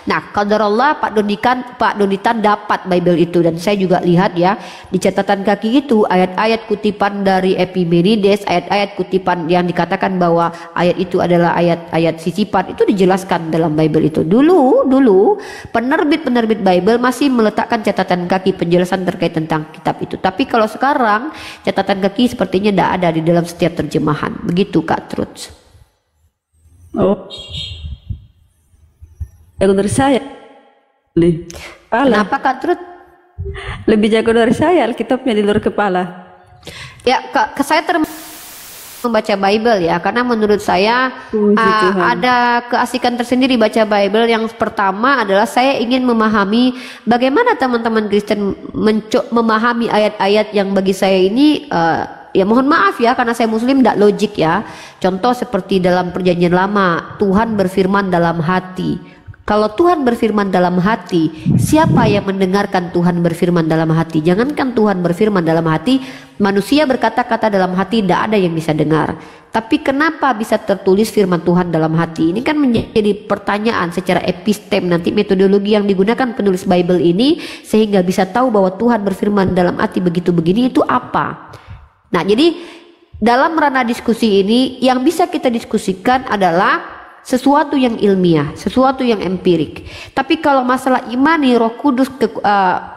Nah, qadarullah Pak Donitan dapat Bible itu, dan saya juga lihat ya di catatan kaki itu ayat-ayat kutipan dari Epimenides, ayat-ayat kutipan yang dikatakan bahwa ayat itu adalah ayat-ayat sisipan, itu dijelaskan dalam Bible itu. Dulu penerbit Bible masih meletakkan catatan kaki penjelasan terkait tentang kitab itu. Tapi kalau sekarang catatan kaki sepertinya tidak ada di dalam setiap terjemahan. Begitu Kak Truth. Oh, jago dari saya. Kenapa Kak Truth? Lebih jago dari saya, Alkitabnya di luar kepala. Ya, saya membaca Bible ya, karena menurut saya ada keasikan tersendiri baca Bible. Yang pertama adalah saya ingin memahami bagaimana teman-teman Kristen memahami ayat-ayat yang bagi saya ini ya mohon maaf ya, karena saya muslim tidak logik ya. Contoh seperti dalam perjanjian lama, Tuhan berfirman dalam hati. Kalau Tuhan berfirman dalam hati, siapa yang mendengarkan Tuhan berfirman dalam hati? Jangankan Tuhan berfirman dalam hati, manusia berkata-kata dalam hati, tidak ada yang bisa dengar. Tapi kenapa bisa tertulis firman Tuhan dalam hati? Ini kan menjadi pertanyaan secara epistem, nanti metodologi yang digunakan penulis Bible ini sehingga bisa tahu bahwa Tuhan berfirman dalam hati begitu begini itu apa. Nah, jadi dalam ranah diskusi ini yang bisa kita diskusikan adalah sesuatu yang ilmiah, sesuatu yang empirik. Tapi kalau masalah imani, Roh Kudus,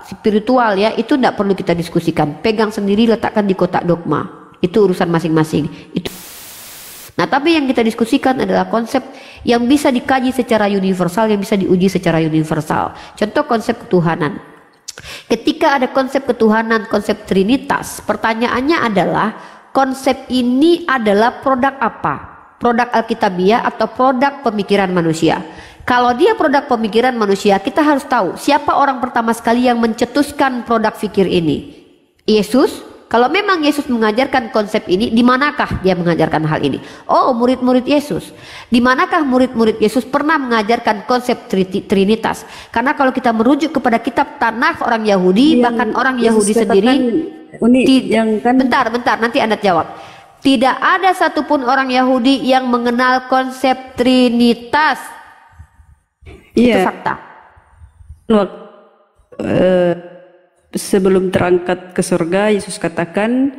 spiritual ya, itu tidak perlu kita diskusikan. Pegang sendiri, letakkan di kotak dogma. Itu urusan masing-masing. Nah, tapi yang kita diskusikan adalah konsep yang bisa dikaji secara universal, yang bisa diuji secara universal. Contoh konsep ketuhanan. Ketika ada konsep ketuhanan, konsep trinitas, pertanyaannya adalah konsep ini adalah produk apa? Produk Alkitabiah atau produk pemikiran manusia? Kalau dia produk pemikiran manusia, kita harus tahu siapa orang pertama sekali yang mencetuskan produk fikir ini. Yesus. Kalau memang Yesus mengajarkan konsep ini, di manakah dia mengajarkan hal ini? Oh, murid-murid Yesus. Di manakah murid-murid Yesus pernah mengajarkan konsep Trinitas? Karena kalau kita merujuk kepada kitab Tanakh orang Yahudi, bahkan orang Yahudi sendiri, bentar, nanti Anda jawab. Tidak ada satupun orang Yahudi yang mengenal konsep Trinitas. Itu fakta. Sebelum terangkat ke surga, Yesus katakan,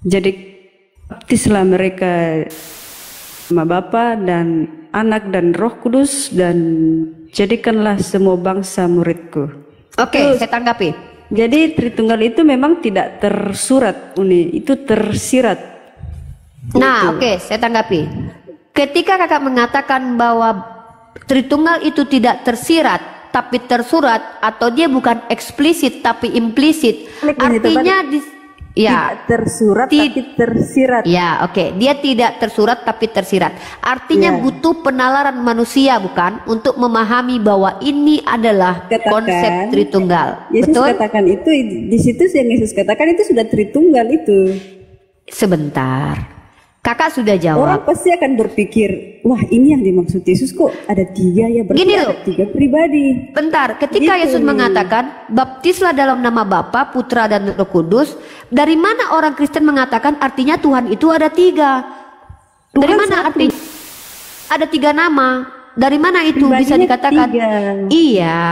jadi baptislah mereka sama Bapa dan Anak dan Roh Kudus, dan jadikanlah semua bangsa muridku. Oke, saya tanggapi. Jadi Tritunggal itu memang tidak tersurat, itu tersirat. Nah, oke, saya tanggapi. Ketika kakak mengatakan bahwa Tritunggal itu tidak tersirat tapi tersurat, atau dia bukan eksplisit tapi implisit, artinya tidak tersurat tapi tersirat. Ya, oke. Dia tidak tersurat tapi tersirat. Artinya butuh penalaran manusia, bukan, untuk memahami bahwa ini adalah konsep Tritunggal. Yesus betul? Katakan itu di situ yang Yesus katakan itu sudah Tritunggal itu. Sebentar. Kakak sudah jawab. Orang pasti akan berpikir, wah ini yang dimaksud Yesus kok ada tiga ya, berarti Gini ada loh. tiga pribadi. Bentar, ketika Gitu. Yesus mengatakan baptislah dalam nama Bapa, Putra dan Roh Kudus, dari mana orang Kristen mengatakan artinya Tuhan itu ada tiga? Dari Tuhan mana satu. artinya ada tiga nama? Dari mana itu Pribadinya bisa dikatakan? tiga. Iya.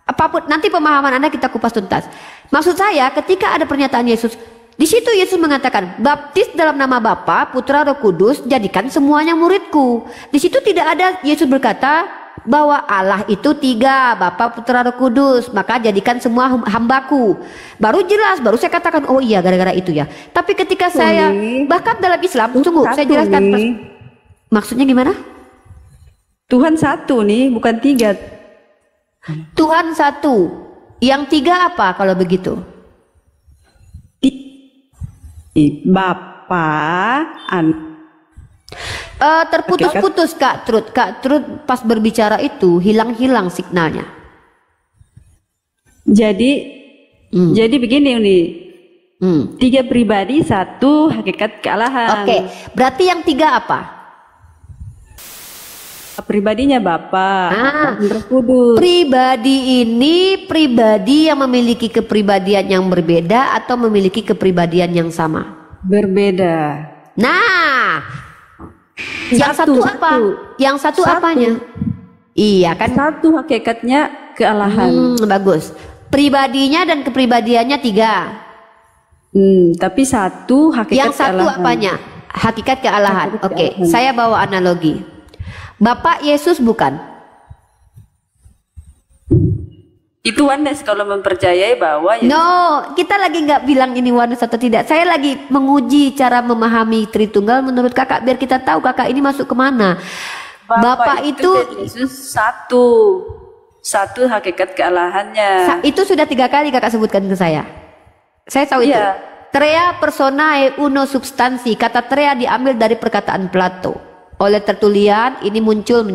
Apapun nanti pemahaman Anda kita kupas tuntas. Maksud saya ketika ada pernyataan Yesus, di situ Yesus mengatakan, baptis dalam nama Bapa, Putra, Roh Kudus, jadikan semuanya muridku. Di situ tidak ada Yesus berkata bahwa Allah itu tiga, Bapa, Putra, Roh Kudus, maka jadikan semua hambaku. Baru jelas, baru saya katakan, oh iya gara-gara itu ya. Tapi ketika saya, bahkan dalam Islam, tunggu, saya jelaskan. Maksudnya gimana? Tuhan satu nih, bukan tiga. Tuhan satu. Yang tiga apa kalau begitu? Bapa, terputus-putus Kak Truth pas berbicara itu hilang-hilang signalnya. Jadi begini nih, tiga pribadi, satu hakikat kealahan. Oke, berarti yang tiga apa? Pribadinya Bapa, Roh Kudus. Pribadi ini pribadi yang memiliki kepribadian yang berbeda atau memiliki kepribadian yang sama? Berbeda. Nah, yang satu apa? Yang satu apanya? Iya kan? Satu hakikatnya kealahan. Bagus. Pribadinya dan kepribadiannya 3. Tapi satu hakikat Yang satu kealahan. Apanya? Hakikat kealahan. Hakikat Oke, kealahan. saya bawa analogi. Bapak Yesus bukan? Itu oneness kalau mempercayai bahwa No, kita lagi nggak bilang ini oneness atau tidak. Saya lagi menguji cara memahami Tritunggal menurut kakak, biar kita tahu kakak ini masuk kemana. Bapak itu dan Yesus satu hakikat kealahannya. itu sudah 3 kali kakak sebutkan ke saya. Saya tahu itu. Iya. Trea personae uno substansi. Kata trea diambil dari perkataan Plato. Oleh Tertullian ini muncul.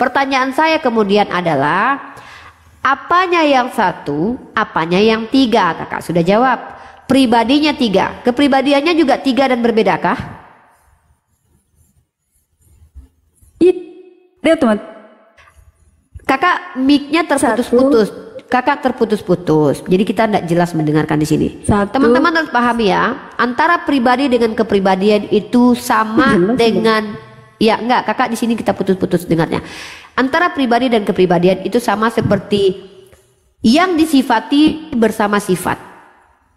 Pertanyaan saya kemudian adalah, apanya yang satu, apanya yang 3? Kakak sudah jawab. Pribadinya 3, kepribadiannya juga 3 dan berbedakah? Lihat teman. Kakak mic-nya terputus-putus. Kakak terputus-putus. Jadi kita tidak jelas mendengarkan di sini. Teman-teman harus pahami ya, antara pribadi dengan kepribadian itu sama dengan ya enggak, kakak di sini kita putus-putus dengarnya. Antara pribadi dan kepribadian itu sama seperti yang disifati bersama sifat.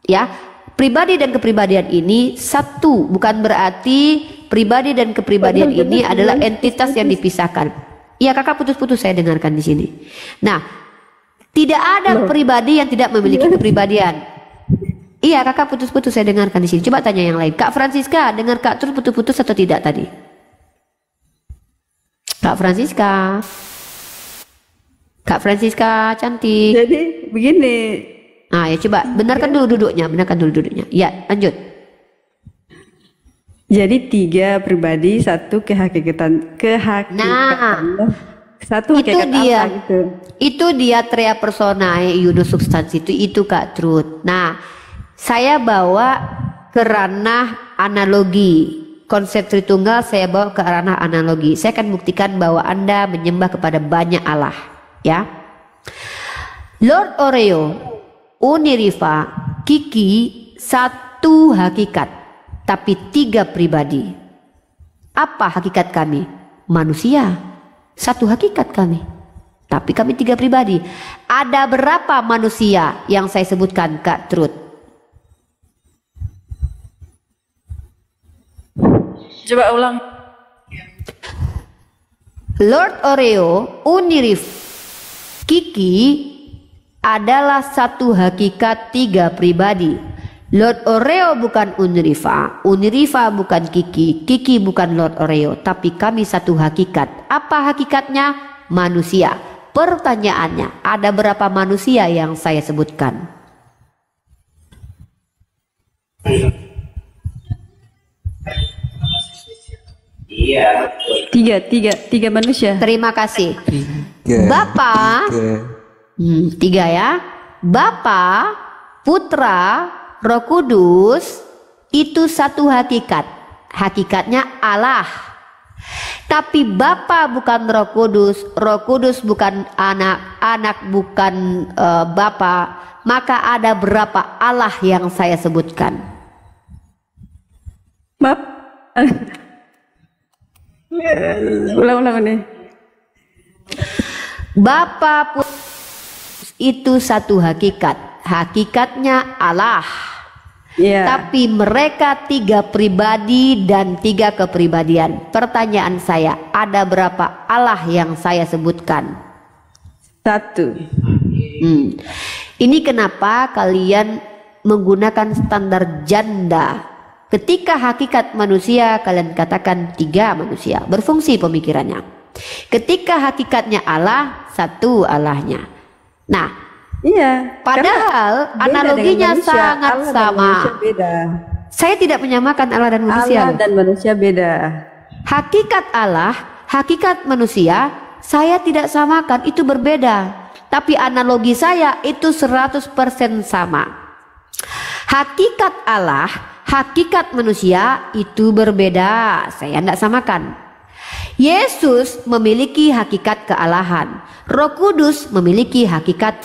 Ya, pribadi dan kepribadian ini satu, bukan berarti pribadi dan kepribadian ini adalah entitas yang dipisahkan. Iya, kakak putus-putus saya dengarkan di sini. Nah, tidak ada pribadi yang tidak memiliki kepribadian. Iya, kakak putus-putus saya dengarkan di sini. Coba tanya yang lain. Kak Francisca, dengar Kak terus putus-putus atau tidak tadi? Kak Francisca. Kak Francisca cantik. Jadi begini. Nah, ya coba benarkan dulu duduknya, Ya, lanjut. Jadi 3 pribadi, satu kehakikatan. Nah, satu hakikat dia. apa gitu. Itu dia trea personae iuno substansi itu Kak Trud. Nah, saya bawa ke ranah analogi. Konsep Tritunggal saya bawa ke ranah analogi. Saya akan buktikan bahwa Anda menyembah kepada banyak Allah, ya. Lord Oreo, Uniriva, Kiki, satu hakikat, tapi 3 pribadi. Apa hakikat kami? Manusia. Satu hakikat kami, tapi kami 3 pribadi. Ada berapa manusia yang saya sebutkan Kak Trud? Coba ulang. Lord Oreo, Unirif, Kiki adalah satu hakikat 3 pribadi. Lord Oreo bukan Unirifa, Unirifa bukan Kiki, Kiki bukan Lord Oreo, tapi kami satu hakikat. Apa hakikatnya? Manusia. Pertanyaannya, ada berapa manusia yang saya sebutkan? Iya. Tiga manusia. Terima kasih. 3. Bapak, 3 ya. Bapa, Putra, Roh Kudus itu satu hakikat. Hakikatnya Allah. Tapi Bapa bukan Roh Kudus bukan anak, anak bukan Bapa. Maka ada berapa Allah yang saya sebutkan? Maaf. Ulang-ulang nih. Bapa itu satu hakikat. Hakikatnya Allah. Iya. Tapi mereka 3 pribadi dan 3 kepribadian. Pertanyaan saya, ada berapa Allah yang saya sebutkan? 1. Ini kenapa kalian menggunakan standar janda. Ketika hakikat manusia kalian katakan 3 manusia, berfungsi pemikirannya. Ketika hakikatnya Allah, 1 Allahnya. Nah, iya. padahal analoginya sangat Allah sama. Dan beda. Saya tidak menyamakan Allah dan manusia. Allah dan manusia beda. Hakikat Allah, hakikat manusia, saya tidak samakan, itu berbeda. Tapi analogi saya itu 100% sama. Hakikat Allah, hakikat manusia itu berbeda. Saya tidak samakan. Yesus memiliki hakikat kealahan. Roh Kudus memiliki hakikat.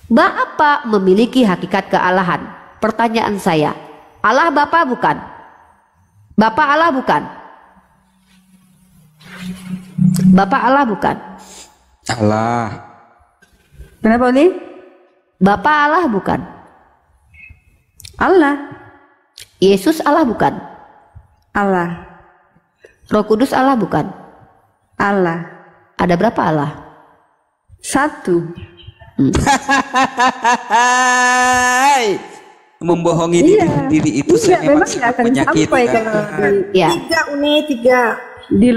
Bapa memiliki hakikat kealahan. Pertanyaan saya, Allah Bapa bukan? Bapa Allah bukan? Bapak Allah bukan? Allah. Kenapa nih? Bapak Allah bukan? Allah. Yesus Allah bukan? Allah. Roh Kudus Allah bukan? Allah. Ada berapa Allah? 1. Hai, membohongi diri sendiri itu Iya, memang memang nggak sangat akan sampai menyakitkan. kalau Ya. 3 Uni 3. di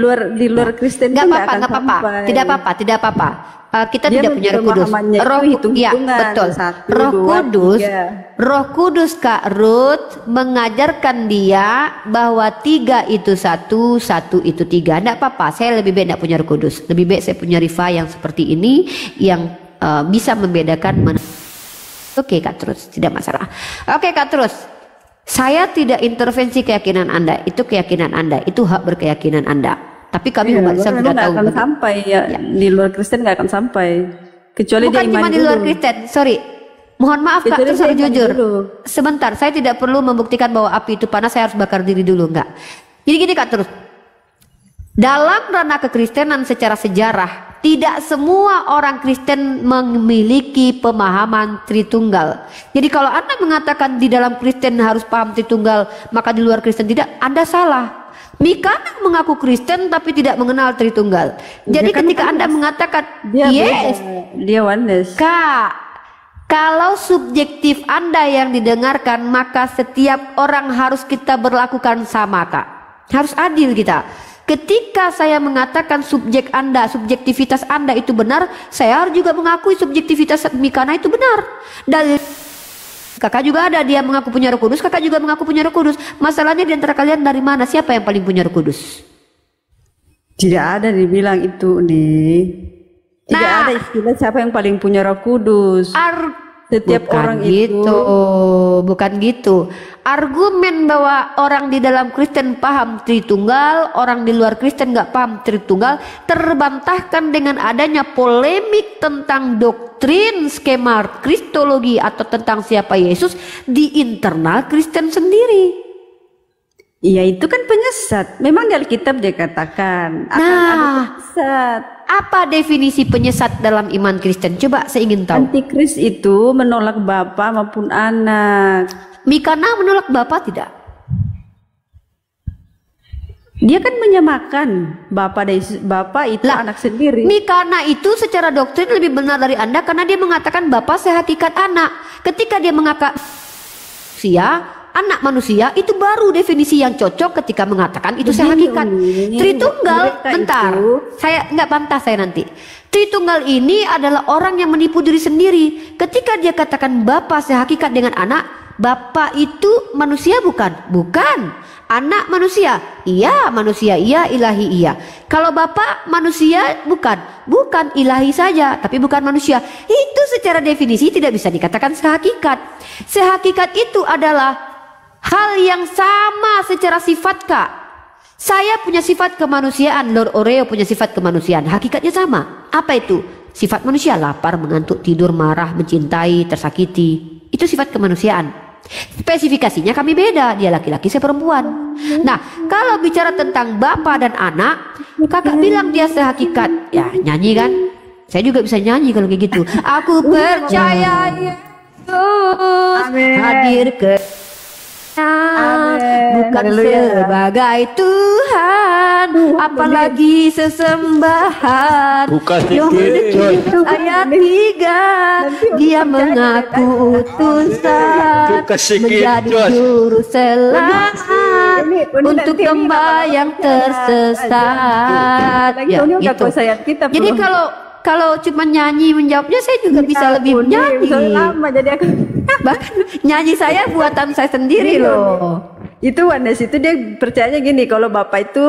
luar Kristen Nggak tuh apa-apa, nggak apa-apa, sampai. tidak apa-apa. Kita Dia tidak punya Roh Kudus. pemahamannya itu Ya, hitung-hitungan. betul. 1, Roh 2, Kudus, 3. Roh Kudus Kak Ruth mengajarkan dia bahwa 3 itu 1, 1 itu 3. Nggak apa-apa. Saya lebih baik nggak punya Roh Kudus. Lebih baik saya punya Rifa yang seperti ini, yang bisa membedakan mana. Oke Kak, terus tidak masalah. Oke Kak, terus. Saya tidak intervensi keyakinan Anda. Itu keyakinan Anda. Itu hak berkeyakinan Anda. Tapi kami umat Islam tidak tahu. Akan sampai ya, di luar Kristen nggak akan sampai. Kecuali Bukan dia cuma iman di luar dulu. Kristen. Sorry. Mohon maaf Kak, Kecuali terus dia harus iman jujur. dulu. Sebentar, saya tidak perlu membuktikan bahwa api itu panas. Saya harus bakar diri dulu, enggak. Jadi gini Kak, terus. Dalam ranah kekristenan secara sejarah, tidak semua orang Kristen memiliki pemahaman Tritunggal. Jadi kalau Anda mengatakan di dalam Kristen harus paham Tritunggal, maka di luar Kristen tidak, Anda salah. Mikana mengaku Kristen tapi tidak mengenal Tritunggal. Jadi ketika Anda mengatakan Dia yes, beda. Dia oneness. Kak, kalau subjektif Anda yang didengarkan, maka setiap orang harus kita berlakukan sama Kak. Harus adil kita. Ketika saya mengatakan subjek Anda, subjektivitas Anda itu benar, saya harus juga mengakui subjektivitas Mikana itu benar. Dan kakak juga ada, dia mengaku punya Roh Kudus, kakak juga mengaku punya Roh Kudus. Masalahnya di antara kalian dari mana? Siapa yang paling punya Roh Kudus? Tidak ada dibilang itu nih. Tidak Nah. ada istilah siapa yang paling punya Roh Kudus. Setiap bukan orang gitu, itu bukan gitu. Argumen bahwa orang di dalam Kristen paham Tritunggal, orang di luar Kristen nggak paham Tritunggal, terbantahkan dengan adanya polemik tentang doktrin skema Kristologi atau tentang siapa Yesus di internal Kristen sendiri. Iya itu kan penyesat. Memang di Alkitab dia katakan akan ada penyesat. Apa definisi penyesat dalam iman Kristen? Coba saya ingin tahu. Antikris itu menolak bapa maupun anak. Mikana menolak Bapa tidak? Dia kan menyamakan bapa itu Lah, anak sendiri. Mikana itu secara doktrin lebih benar dari Anda karena dia mengatakan Bapa sehakikat anak. Ketika dia mengatakan anak manusia, itu baru definisi yang cocok ketika mengatakan itu sehakikat. Tritunggal, bentar, saya nggak bantah saya nanti. Tritunggal ini adalah orang yang menipu diri sendiri. Ketika dia katakan Bapa sehakikat dengan anak, Bapa itu manusia bukan? Bukan. Anak manusia? Iya, manusia iya, ilahi iya. Kalau Bapa manusia bukan? Bukan, ilahi saja, tapi bukan manusia. Itu secara definisi tidak bisa dikatakan sehakikat. Sehakikat itu adalah hal yang sama secara sifat Kak. Saya punya sifat kemanusiaan, Lord Oreo punya sifat kemanusiaan. Hakikatnya sama. Apa itu? Sifat manusia, lapar, mengantuk, tidur, marah, mencintai, tersakiti. Itu sifat kemanusiaan. Spesifikasinya kami beda, dia laki-laki, saya perempuan. Nah, kalau bicara tentang bapak dan anak, kakak bilang dia sehakikat. Ya, nyanyi kan? Saya juga bisa nyanyi kalau kayak gitu. Aku percaya Yesus hadir ke bukan sebagai Tuhan, apalagi sesembahan. Bukan Yohanes ayat 3, dia mengaku utusan menjadi juru selamat untuk domba yang tersesat. Ya, gitu. Jadi kalau cuma nyanyi menjawabnya, saya juga bisa lebih nyanyi. Bahkan nyanyi saya buatan saya sendiri loh. Itu Wandes itu dia percayanya gini, kalau bapak itu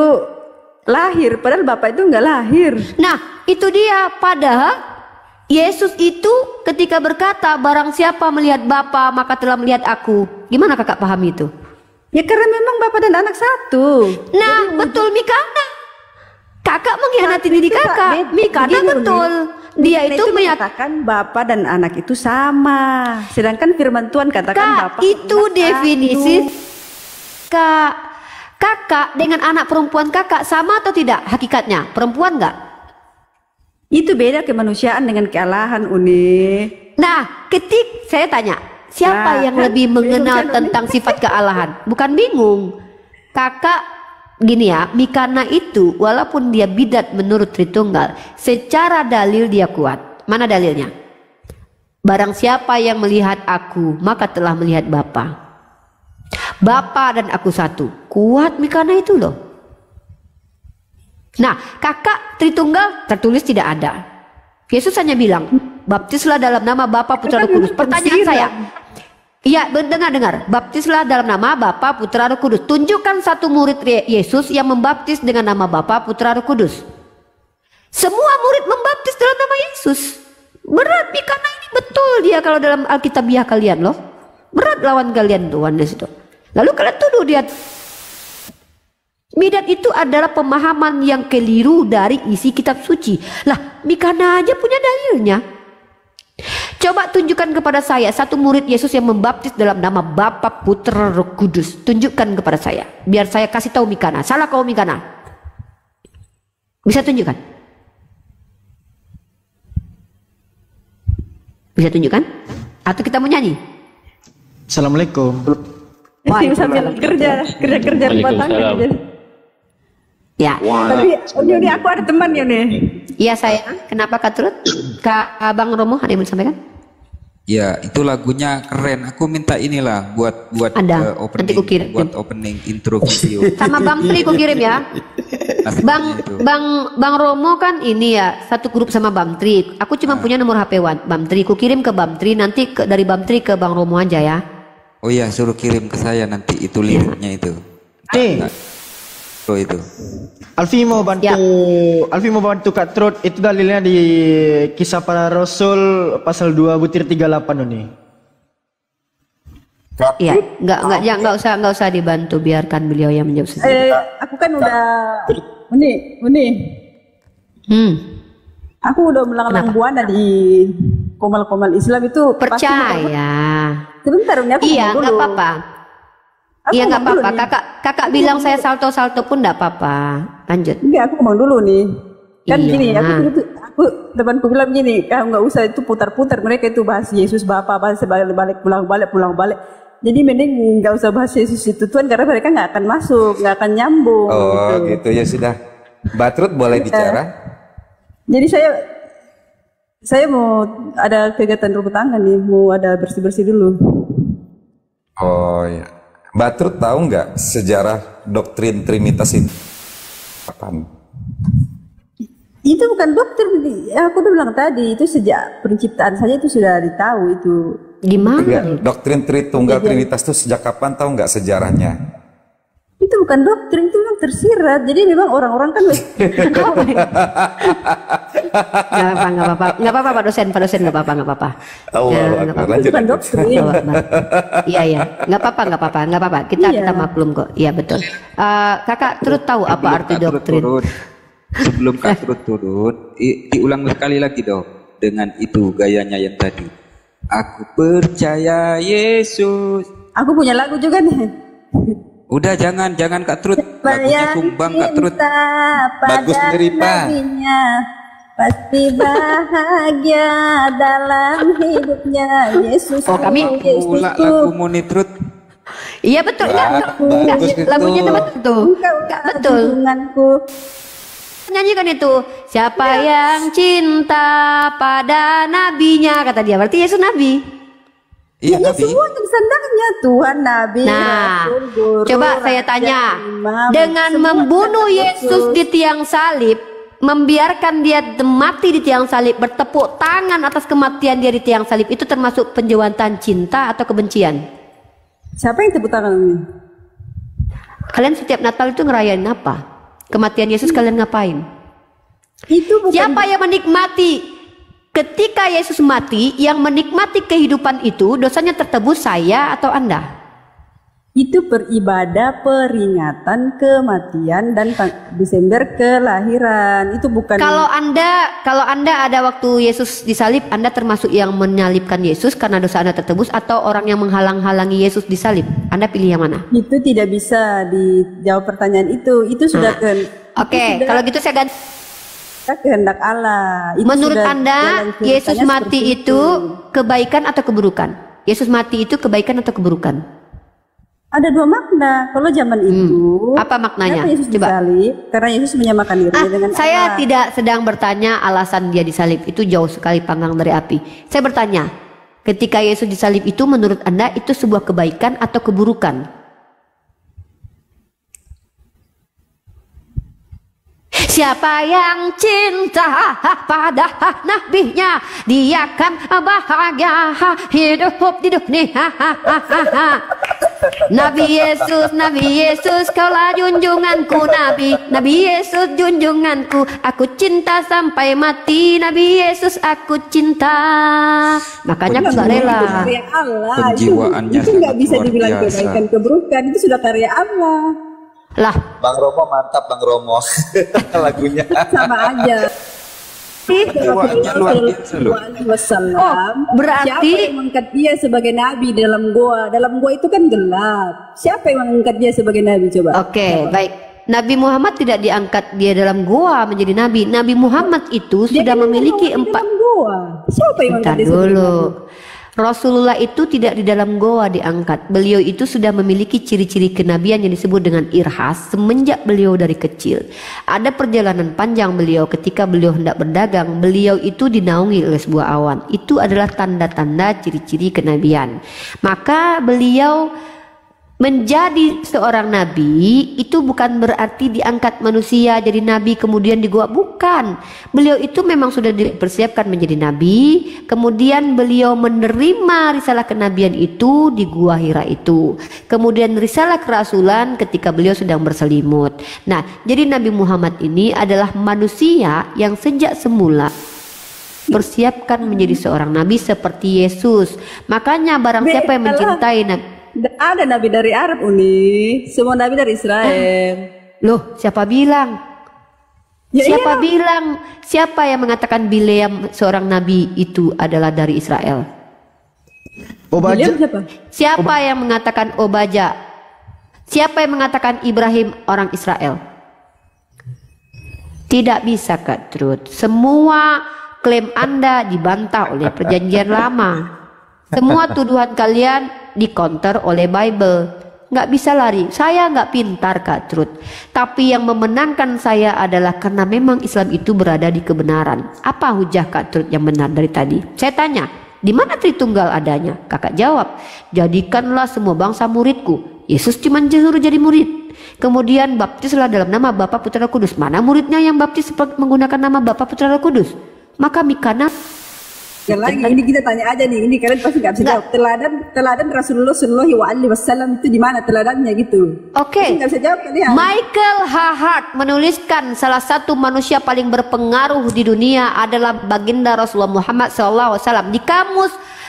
lahir, padahal bapak itu nggak lahir. Nah itu dia, padahal Yesus itu ketika berkata barang siapa melihat Bapa maka telah melihat aku. Gimana kakak paham itu? Ya karena memang bapak dan anak satu. Nah betul Mikana. Kakak mengkhianati diri kakak. Mikana betul. Dia itu mengatakan bapak dan anak itu sama. Sedangkan firman Tuhan katakan bapak itu definisi Kak. Kakak dengan anak perempuan kakak sama atau tidak hakikatnya? Perempuan nggak? Itu beda kemanusiaan dengan kealahan, Uni. Nah, saya tanya, siapa yang lebih mengenal tentang sifat kealahan? Bukan bingung. Kakak gini ya, Mikana itu walaupun dia bidat menurut Tritunggal, secara dalil dia kuat. Mana dalilnya? Barang siapa yang melihat aku, maka telah melihat Bapa. Bapa dan aku satu. Kuat Mikana itu loh. Nah, kakak Tritunggal tertulis tidak ada. Yesus hanya bilang, baptislah dalam nama Bapa, Putra, Roh Kudus. Pertanyaan saya, iya, dengar. Baptislah dalam nama Bapa, Putra, Roh Kudus. Tunjukkan satu murid Yesus yang membaptis dengan nama Bapa, Putra, Roh Kudus. Semua murid membaptis dalam nama Yesus. Berat nih, karena ini betul dia kalau dalam Alkitabiah kalian loh. Berat lawan kalian Tuhan di situ. Lalu kalian tuduh dia. Bidat itu adalah pemahaman yang keliru dari isi kitab suci. Lah, Mikana aja punya dalilnya. Coba tunjukkan kepada saya satu murid Yesus yang membaptis dalam nama Bapa, Putra, Roh Kudus. Tunjukkan kepada saya, biar saya kasih tahu Mikana. Salah kau Mikana. Bisa tunjukkan? Bisa tunjukkan? Atau kita mau nyanyi? Assalamualaikum. Sambil kerja rumah tangga. Ya. Tapi Yuni, aku ada teman Yuni. Iya sayang. Kenapa Kak Trut? Kak Abang Romo ada yang mau disampaikan? Ya, itu lagunya keren. Aku minta inilah buat ada. opening, Nanti ku kirim. buat opening intro video. Sama Bang Tri ku kirim ya. Bang Romo kan ini ya satu grup sama Bang Tri. Aku cuma punya nomor HP Bang Tri. Ku kirim ke Bang Tri, nanti dari Bang Tri ke Bang Romo aja ya. Oh iya, suruh kirim ke saya nanti itu liriknya itu. Nih, itu. Alfi mau bantu Kak Trut, itu dalilnya di Kisah Para Rasul pasal 2 butir 38 ini. Iya, enggak usah dibantu, biarkan beliau yang menjawab sendiri. Aku kan udah Uni. Aku udah melanglang buana di komal-komal Islam itu. Percaya. Sebentar Uni, aku iya, dulu. Enggak apa-apa. Iya nggak apa-apa, kakak bilang saya salto-salto pun nggak apa-apa. Lanjut. Enggak, aku ngomong dulu nih. Kan iya. gini, aku temanku bilang gini, kamu nggak usah itu putar-putar, mereka itu bahas Yesus Bapa, bahas balik pulang balik. Jadi mending nggak usah bahas Yesus itu Tuhan, karena mereka nggak akan masuk, nggak akan nyambung. Oh gitu ya sudah. Batrut boleh bicara. Jadi saya mau ada kegiatan rumah tangga nih, mau ada bersih-bersih dulu. Oh ya. Batrut tahu nggak sejarah doktrin Trinitas itu? Kapan? Itu bukan doktrin, aku udah bilang tadi, itu sejak penciptaan saja itu sudah ditahu itu. Gimana? Doktrin Tritunggal Trinitas itu sejak kapan tahu nggak sejarahnya? Itu bukan doktrin, itu memang tersirat. Jadi memang orang-orang kan nggak apa-apa Pak dosen nggak apa-apa. Itu bukan doktrin. Iya, nggak apa-apa. Kita maklum kok. Iya betul. Kakak Trut tahu apa arti doktrin? Sebelum Kak Trut turun, diulang sekali lagi dong dengan itu gayanya yang tadi. Aku percaya Yesus. Aku punya lagu juga nih. Udah jangan Kak Trut, lagunya tumbang Kak Trut. Bagus Neripa. Pasti bahagia dalam hidupnya Yesus. Oh kami pula lagu Muni Trut. Iya betul bagus itu. Lagunya itu betul. Betul. Nyanyikan itu. Siapa yang cinta pada nabinya, kata dia. Berarti Yesus nabi. Iya, ya, semua sandangnya Tuhan, Nabi, nah, Rasul, Guru, coba saya tanya, dengan membunuh Yesus di tiang salib, membiarkan dia mati di tiang salib, bertepuk tangan atas kematian dia di tiang salib, itu termasuk penjawatan cinta atau kebencian? Siapa yang tepuk tangan ini? Kalian setiap Natal itu ngerayain apa? Kematian Yesus kalian ngapain? Itu bukan... Siapa yang menikmati? Ketika Yesus mati, yang menikmati kehidupan itu dosanya tertebus saya atau Anda? Itu beribadah peringatan kematian dan Desember kelahiran. Itu bukan. Kalau Anda ada waktu Yesus disalib, Anda termasuk yang menyalibkan Yesus karena dosa Anda tertebus, atau orang yang menghalang-halangi Yesus disalib? Anda pilih yang mana? Itu tidak bisa dijawab pertanyaan itu. Itu sudah Oke, kalau gitu saya ganti. kehendak Allah. Itu Menurut sudah Anda, jalan Yesus ceritanya mati seperti itu kebaikan atau keburukan? Yesus mati itu kebaikan atau keburukan? Ada dua makna. Kalau zaman itu, Apa maknanya? kenapa Yesus Coba. disalib? Karena Yesus menyamakan dirinya dengan Saya Allah. tidak sedang bertanya alasan dia disalib, itu jauh sekali panggang dari api. Saya bertanya, ketika Yesus disalib itu menurut Anda itu sebuah kebaikan atau keburukan? Siapa yang cinta pada nabinya, dia kan bahagia hidup di dunia. Nabi Yesus, kaulah junjunganku, Nabi Yesus junjunganku, aku cinta sampai mati, Nabi Yesus aku cinta. Makanya aku gak rela. Itu karya Allah. Penjiwaannya itu nggak sangat bisa luar dibilang biasa. kebaikan keburukan. Itu sudah karya Allah. Lah, Bang Romo mantap Bang Romo lagunya. Sama aja. Penjiwaannya luar biasa loh. Wasallam. berarti- siapa yang mengangkat dia sebagai nabi dalam gua? Dalam gua itu kan gelap. Siapa yang mengangkat dia sebagai nabi coba? oke, baik. Nabi Muhammad tidak diangkat dia dalam gua menjadi nabi. Nabi Muhammad itu Dia sudah kan memiliki dalam 4. gua. Siapa yang Bentar mengangkat dia sebagai dulu. nabi? Rasulullah itu tidak di dalam goa diangkat. Beliau itu sudah memiliki ciri-ciri kenabian yang disebut dengan irhas semenjak beliau dari kecil. Ada perjalanan panjang beliau ketika beliau hendak berdagang. Beliau itu dinaungi oleh sebuah awan. Itu adalah tanda-tanda ciri-ciri kenabian. Maka beliau menjadi seorang nabi itu bukan berarti diangkat manusia jadi nabi kemudian di gua, bukan. Beliau itu memang sudah dipersiapkan menjadi nabi, kemudian beliau menerima risalah kenabian itu di gua Hira itu, kemudian risalah kerasulan ketika beliau sedang berselimut. Nah, jadi Nabi Muhammad ini adalah manusia yang sejak semula persiapkan menjadi seorang nabi seperti Yesus. Makanya barang siapa yang mencintai nabi. Ada nabi dari Arab Uni, semua nabi dari Israel. Loh, siapa bilang? Ya Siapa iya. bilang? Siapa yang mengatakan Bileam seorang nabi itu adalah dari Israel? Obaja. William siapa? Siapa yang mengatakan Obaja? Siapa yang mengatakan Ibrahim orang Israel? Tidak bisa, Kak Trud. Semua klaim Anda dibantah oleh perjanjian lama. Semua tuduhan kalian di-counter oleh Bible. Nggak bisa lari. Saya nggak pintar, Kak Trud. Tapi yang memenangkan saya adalah karena memang Islam itu berada di kebenaran. Apa hujah Kak Trud yang benar dari tadi? Saya tanya, di mana Tritunggal adanya? Kakak jawab, jadikanlah semua bangsa muridku. Yesus cuma disuruh jadi murid. Kemudian baptislah dalam nama Bapa Putra Roh Kudus. Mana muridnya yang baptis menggunakan nama Bapa Putra Roh Kudus? Maka Mikana Lagi ini kita tanya aja nih, ini kalian pasti nggak bisa Nggak. jawab. Teladan Rasulullah Shallallahu Alaihi Wasallam itu di mana teladannya gitu? Oke. Pasti nggak bisa jawab kalian. Michael H. Hart menuliskan salah satu manusia paling berpengaruh di dunia adalah baginda Rasulullah Muhammad SAW.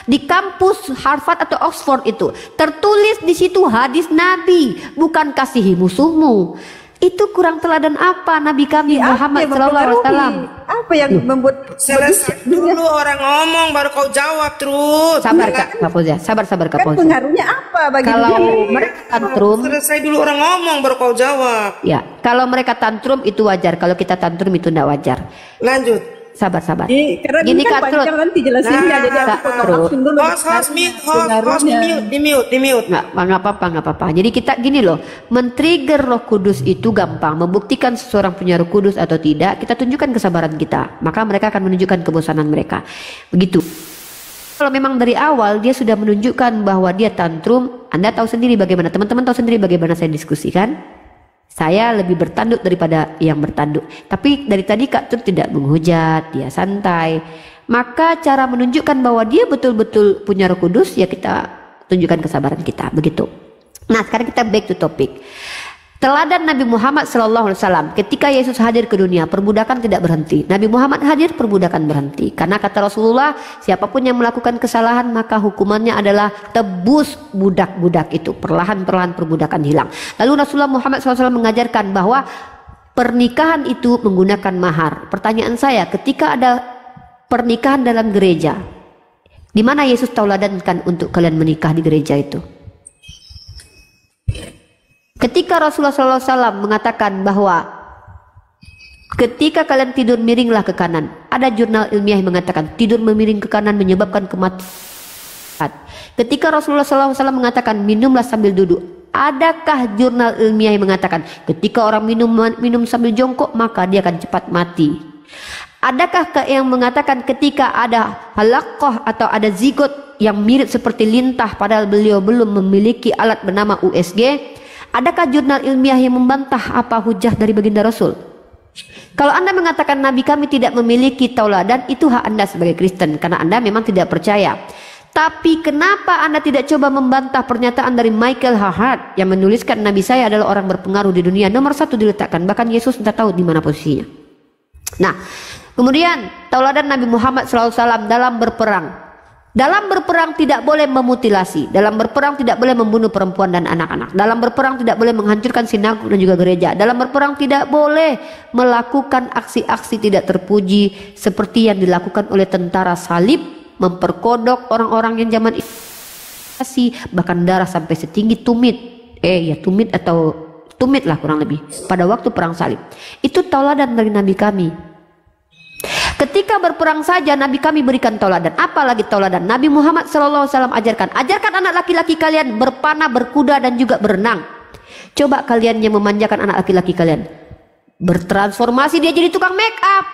Di kampus Harvard atau Oxford itu tertulis di situ hadis Nabi, bukan kasihi musuhmu. Itu kurang teladan apa Nabi kami Muhammad SAW? Apa yang membuat Selesai dulu orang ngomong baru kau jawab terus. Sabar Kak Fauziah, sabar Kak kan Fauziah. pengaruhnya apa bagi Kalau dia? mereka tantrum, Selesai dulu orang ngomong baru kau jawab. ya kalau mereka tantrum itu wajar. Kalau kita tantrum itu tidak wajar. Lanjut. Sabar. Karena Gini ini kan Kak Trud. panjang nanti jelasinnya, jadi aku Kak potong Trud. langsung dulu. Host di mute. Nggak apa-apa. Jadi kita gini loh, men-trigger Roh Kudus itu gampang. Membuktikan seseorang punya Roh Kudus atau tidak, kita tunjukkan kesabaran kita. Maka mereka akan menunjukkan kebosanan mereka. Begitu. Kalau memang dari awal dia sudah menunjukkan bahwa dia tantrum, Anda tahu sendiri bagaimana, teman-teman tahu sendiri bagaimana saya diskusikan. Saya lebih bertanduk daripada yang bertanduk. Tapi dari tadi Kak Trud tidak menghujat, dia santai. Maka cara menunjukkan bahwa dia betul-betul punya Roh Kudus, ya kita tunjukkan kesabaran kita, begitu. Nah, sekarang kita back to topic. Teladan Nabi Muhammad SAW. Ketika Yesus hadir ke dunia, perbudakan tidak berhenti. Nabi Muhammad hadir, perbudakan berhenti. Karena kata Rasulullah, siapapun yang melakukan kesalahan maka hukumannya adalah tebus budak-budak itu. Perlahan-perlahan perbudakan hilang. Lalu Rasulullah Muhammad SAW mengajarkan bahwa pernikahan itu menggunakan mahar. Pertanyaan saya, ketika ada pernikahan dalam gereja, di mana Yesus tauladankan untuk kalian menikah di gereja itu? Ketika Rasulullah SAW mengatakan bahwa Ketika kalian tidur, miringlah ke kanan. Ada jurnal ilmiah yang mengatakan tidur memiring ke kanan menyebabkan kematian. Ketika Rasulullah SAW mengatakan minumlah sambil duduk, adakah jurnal ilmiah yang mengatakan ketika orang minum sambil jongkok maka dia akan cepat mati? Adakah yang mengatakan ketika ada halaqah atau ada zigot yang mirip seperti lintah padahal beliau belum memiliki alat bernama USG? Adakah jurnal ilmiah yang membantah apa hujah dari baginda Rasul? Kalau Anda mengatakan Nabi kami tidak memiliki tauladan, itu hak Anda sebagai Kristen karena Anda memang tidak percaya. Tapi kenapa Anda tidak coba membantah pernyataan dari Michael Hart yang menuliskan Nabi saya adalah orang berpengaruh di dunia, nomor 1 diletakkan, bahkan Yesus tidak tahu di mana posisinya. Nah, kemudian tauladan Nabi Muhammad SAW dalam berperang. Dalam berperang tidak boleh memutilasi, dalam berperang tidak boleh membunuh perempuan dan anak-anak, dalam berperang tidak boleh menghancurkan sinagog dan juga gereja, dalam berperang tidak boleh melakukan aksi-aksi tidak terpuji seperti yang dilakukan oleh tentara salib, memperkodok orang-orang yang zaman itu, bahkan darah sampai setinggi tumit, tumit atau tumit lah kurang lebih pada waktu perang salib. Itu tauladan dari Nabi kami. Ketika berperang saja Nabi kami berikan tauladan, apalagi tauladan Nabi Muhammad SAW ajarkan anak laki-laki kalian berpanah, berkuda dan juga berenang. Coba kalian yang memanjakan anak laki-laki kalian bertransformasi dia jadi tukang make up.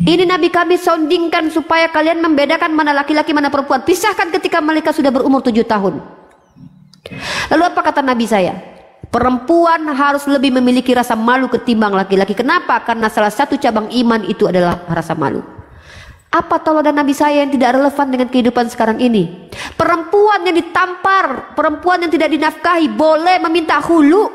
Ini Nabi kami soundingkan supaya kalian membedakan mana laki-laki mana perempuan. Pisahkan ketika mereka sudah berumur 7 tahun. Lalu apa kata Nabi saya? Perempuan harus lebih memiliki rasa malu ketimbang laki-laki. Kenapa? Karena salah satu cabang iman itu adalah rasa malu. Apa tauladan Nabi saya yang tidak relevan dengan kehidupan sekarang ini? Perempuan yang ditampar, perempuan yang tidak dinafkahi boleh meminta hulu.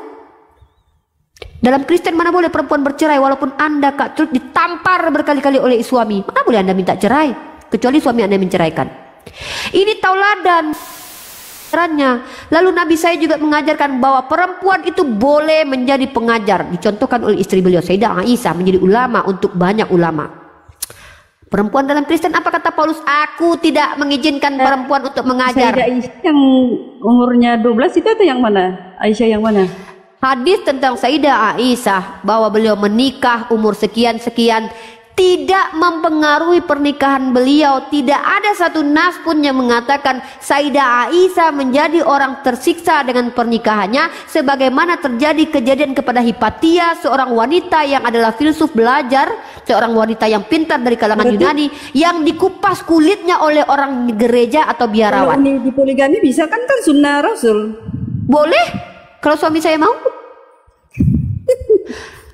Dalam Kristen mana boleh perempuan bercerai walaupun Anda Kak Trud ditampar berkali-kali oleh suami? Mana boleh Anda minta cerai kecuali suami Anda menceraikan. Ini tauladan. Lalu Nabi saya juga mengajarkan bahwa perempuan itu boleh menjadi pengajar. Dicontohkan oleh istri beliau Sayyidah Aisyah menjadi ulama untuk banyak ulama. Perempuan dalam Kristen, apa kata Paulus? Aku tidak mengizinkan perempuan untuk mengajar. Sayyidah Aisyah yang umurnya 12 itu atau yang mana? Aisyah yang mana? Hadis tentang Sayyidah Aisyah bahwa beliau menikah umur sekian-sekian tidak mempengaruhi pernikahan beliau. Tidak ada satu nas pun yang mengatakan Sayyidah Aisyah menjadi orang tersiksa dengan pernikahannya, sebagaimana terjadi kejadian kepada Hipatia, seorang wanita yang adalah filsuf belajar, seorang wanita yang pintar dari kalangan Yunani, yang dikupas kulitnya oleh orang gereja atau biarawan. Kalau di poligami bisa kan sunnah Rasul. Boleh kalau suami saya mau.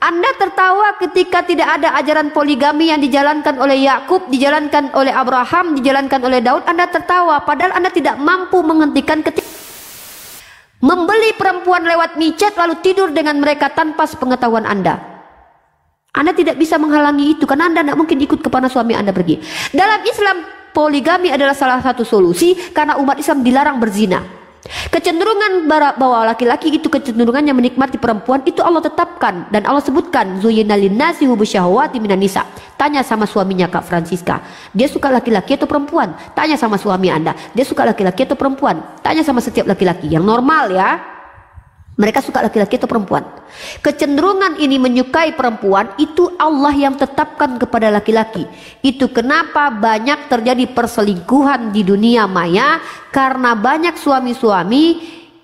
Anda tertawa ketika tidak ada ajaran poligami yang dijalankan oleh Yakub, dijalankan oleh Abraham, dijalankan oleh Daud. Anda tertawa padahal Anda tidak mampu menghentikan ketika membeli perempuan lewat micet lalu tidur dengan mereka tanpa sepengetahuan Anda. Anda tidak bisa menghalangi itu karena Anda tidak mungkin ikut kemana suami Anda pergi. Dalam Islam, poligami adalah salah satu solusi karena umat Islam dilarang berzina. Kecenderungan bahwa laki-laki itu kecenderungannya menikmati perempuan itu Allah tetapkan dan Allah sebutkan zuyyina linnasi hubbu syahawati minan nisa. Tanya sama suaminya Kak Francisca, dia suka laki-laki atau perempuan? Tanya sama suami Anda, dia suka laki-laki atau perempuan? Tanya sama setiap laki-laki yang normal ya. Mereka suka laki-laki atau perempuan. Kecenderungan ini menyukai perempuan itu Allah yang tetapkan kepada laki-laki. Itu kenapa banyak terjadi perselingkuhan di dunia maya, karena banyak suami-suami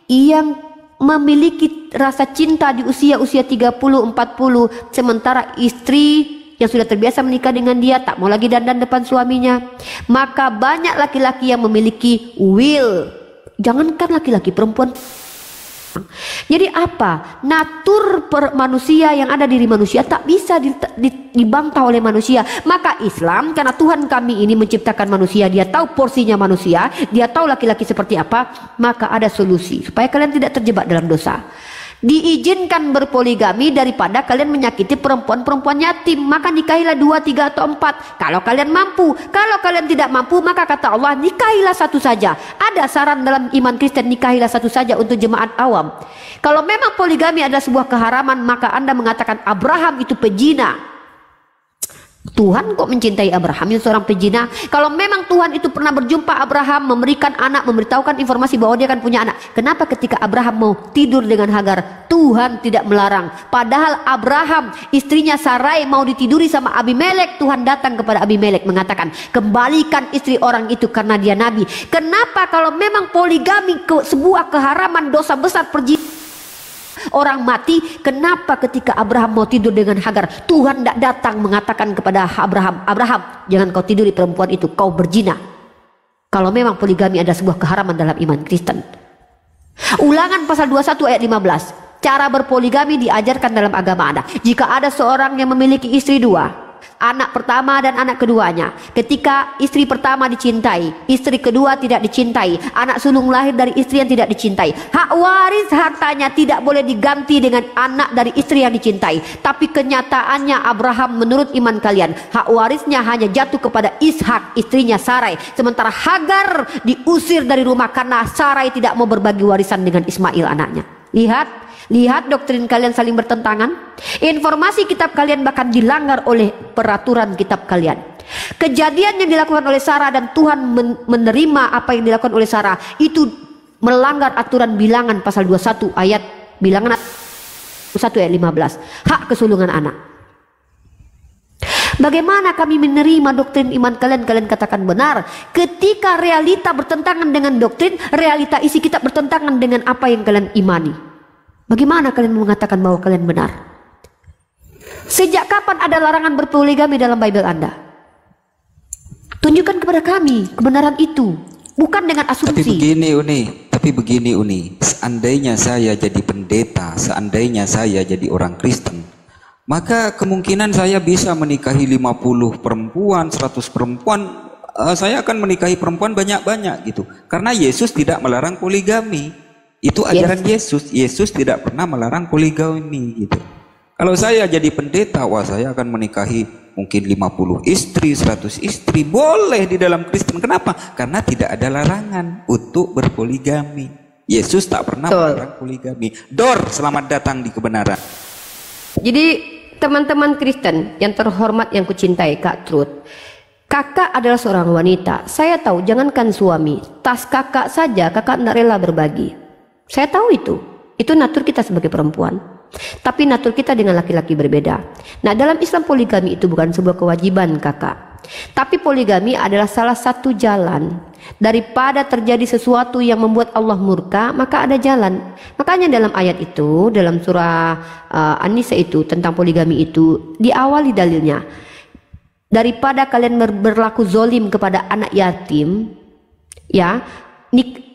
yang memiliki rasa cinta di usia-usia 30-40, sementara istri yang sudah terbiasa menikah dengan dia tak mau lagi dandan depan suaminya. Maka banyak laki-laki yang memiliki will. Jangankan laki-laki, perempuan. Jadi apa? Natur manusia yang ada diri manusia tak bisa dibantah oleh manusia. Maka Islam, karena Tuhan kami ini menciptakan manusia, dia tahu porsinya manusia, dia tahu laki-laki seperti apa, maka ada solusi supaya kalian tidak terjebak dalam dosa. Diizinkan berpoligami daripada kalian menyakiti perempuan-perempuan yatim. Maka nikahilah 2, 3 atau 4 kalau kalian mampu. Kalau kalian tidak mampu, maka kata Allah nikahilah satu saja. Ada saran dalam iman Kristen, nikahilah satu saja untuk jemaat awam. Kalau memang poligami adalah sebuah keharaman, maka Anda mengatakan Abraham itu pezina. Tuhan kok mencintai Abraham yang seorang pezina? Kalau memang Tuhan itu pernah berjumpa Abraham, memberikan anak, memberitahukan informasi bahwa dia akan punya anak, kenapa ketika Abraham mau tidur dengan Hagar, Tuhan tidak melarang? Padahal Abraham, istrinya Sarai mau ditiduri sama Abimelek, Tuhan datang kepada Abimelek mengatakan, kembalikan istri orang itu karena dia nabi. Kenapa kalau memang poligami sebuah keharaman, dosa besar, perjinahan, orang mati, kenapa ketika Abraham mau tidur dengan Hagar, Tuhan tidak datang mengatakan kepada Abraham, Abraham, jangan kau tiduri perempuan itu, kau berzina. Kalau memang poligami ada sebuah keharaman dalam iman Kristen. Ulangan pasal 21 ayat 15. Cara berpoligami diajarkan dalam agama Anda. Jika ada seorang yang memiliki istri dua, anak pertama dan anak keduanya, ketika istri pertama dicintai, istri kedua tidak dicintai, anak sulung lahir dari istri yang tidak dicintai, hak waris hartanya tidak boleh diganti dengan anak dari istri yang dicintai. Tapi kenyataannya Abraham, menurut iman kalian, hak warisnya hanya jatuh kepada Ishak, istrinya Sarai, sementara Hagar diusir dari rumah karena Sarai tidak mau berbagi warisan dengan Ismail anaknya. Lihat doktrin kalian saling bertentangan. Informasi kitab kalian bahkan dilanggar oleh peraturan kitab kalian. Kejadian yang dilakukan oleh Sarah dan Tuhan menerima apa yang dilakukan oleh Sarah itu melanggar aturan bilangan pasal 21 ayat bilangan 1 ayat 15. Hak kesulungan anak. Bagaimana kami menerima doktrin iman kalian? Kalian katakan benar. Ketika realita bertentangan dengan doktrin, realita isi kitab bertentangan dengan apa yang kalian imani. Bagaimana kalian mengatakan bahwa kalian benar? Sejak kapan ada larangan berpoligami dalam Bible Anda? Tunjukkan kepada kami kebenaran itu, bukan dengan asumsi. Tapi begini Uni, seandainya saya jadi pendeta, seandainya saya jadi orang Kristen, maka kemungkinan saya bisa menikahi 50 perempuan, 100 perempuan. Saya akan menikahi perempuan banyak-banyak gitu. Karena Yesus tidak melarang poligami. Itu ajaran Yesus. Yesus tidak pernah melarang poligami gitu. Kalau saya jadi pendeta, wah saya akan menikahi mungkin 50 istri, 100 istri. Boleh di dalam Kristen. Kenapa? Karena tidak ada larangan untuk berpoligami. Yesus tak pernah melarang poligami. Dor, selamat datang di kebenaran. Jadi teman-teman Kristen yang terhormat, yang kucintai, Kak Truth, kakak adalah seorang wanita. Saya tahu, jangankan suami, tas kakak saja kakak tidak rela berbagi. Saya tahu itu natur kita sebagai perempuan. Tapi natur kita dengan laki-laki berbeda. Nah, dalam Islam poligami itu bukan sebuah kewajiban kakak. Tapi poligami adalah salah satu jalan. Daripada terjadi sesuatu yang membuat Allah murka, maka ada jalan. Makanya dalam ayat itu, dalam surah An-Nisa itu, tentang poligami itu, diawali dalilnya. Daripada kalian berlaku zolim kepada anak yatim, ya,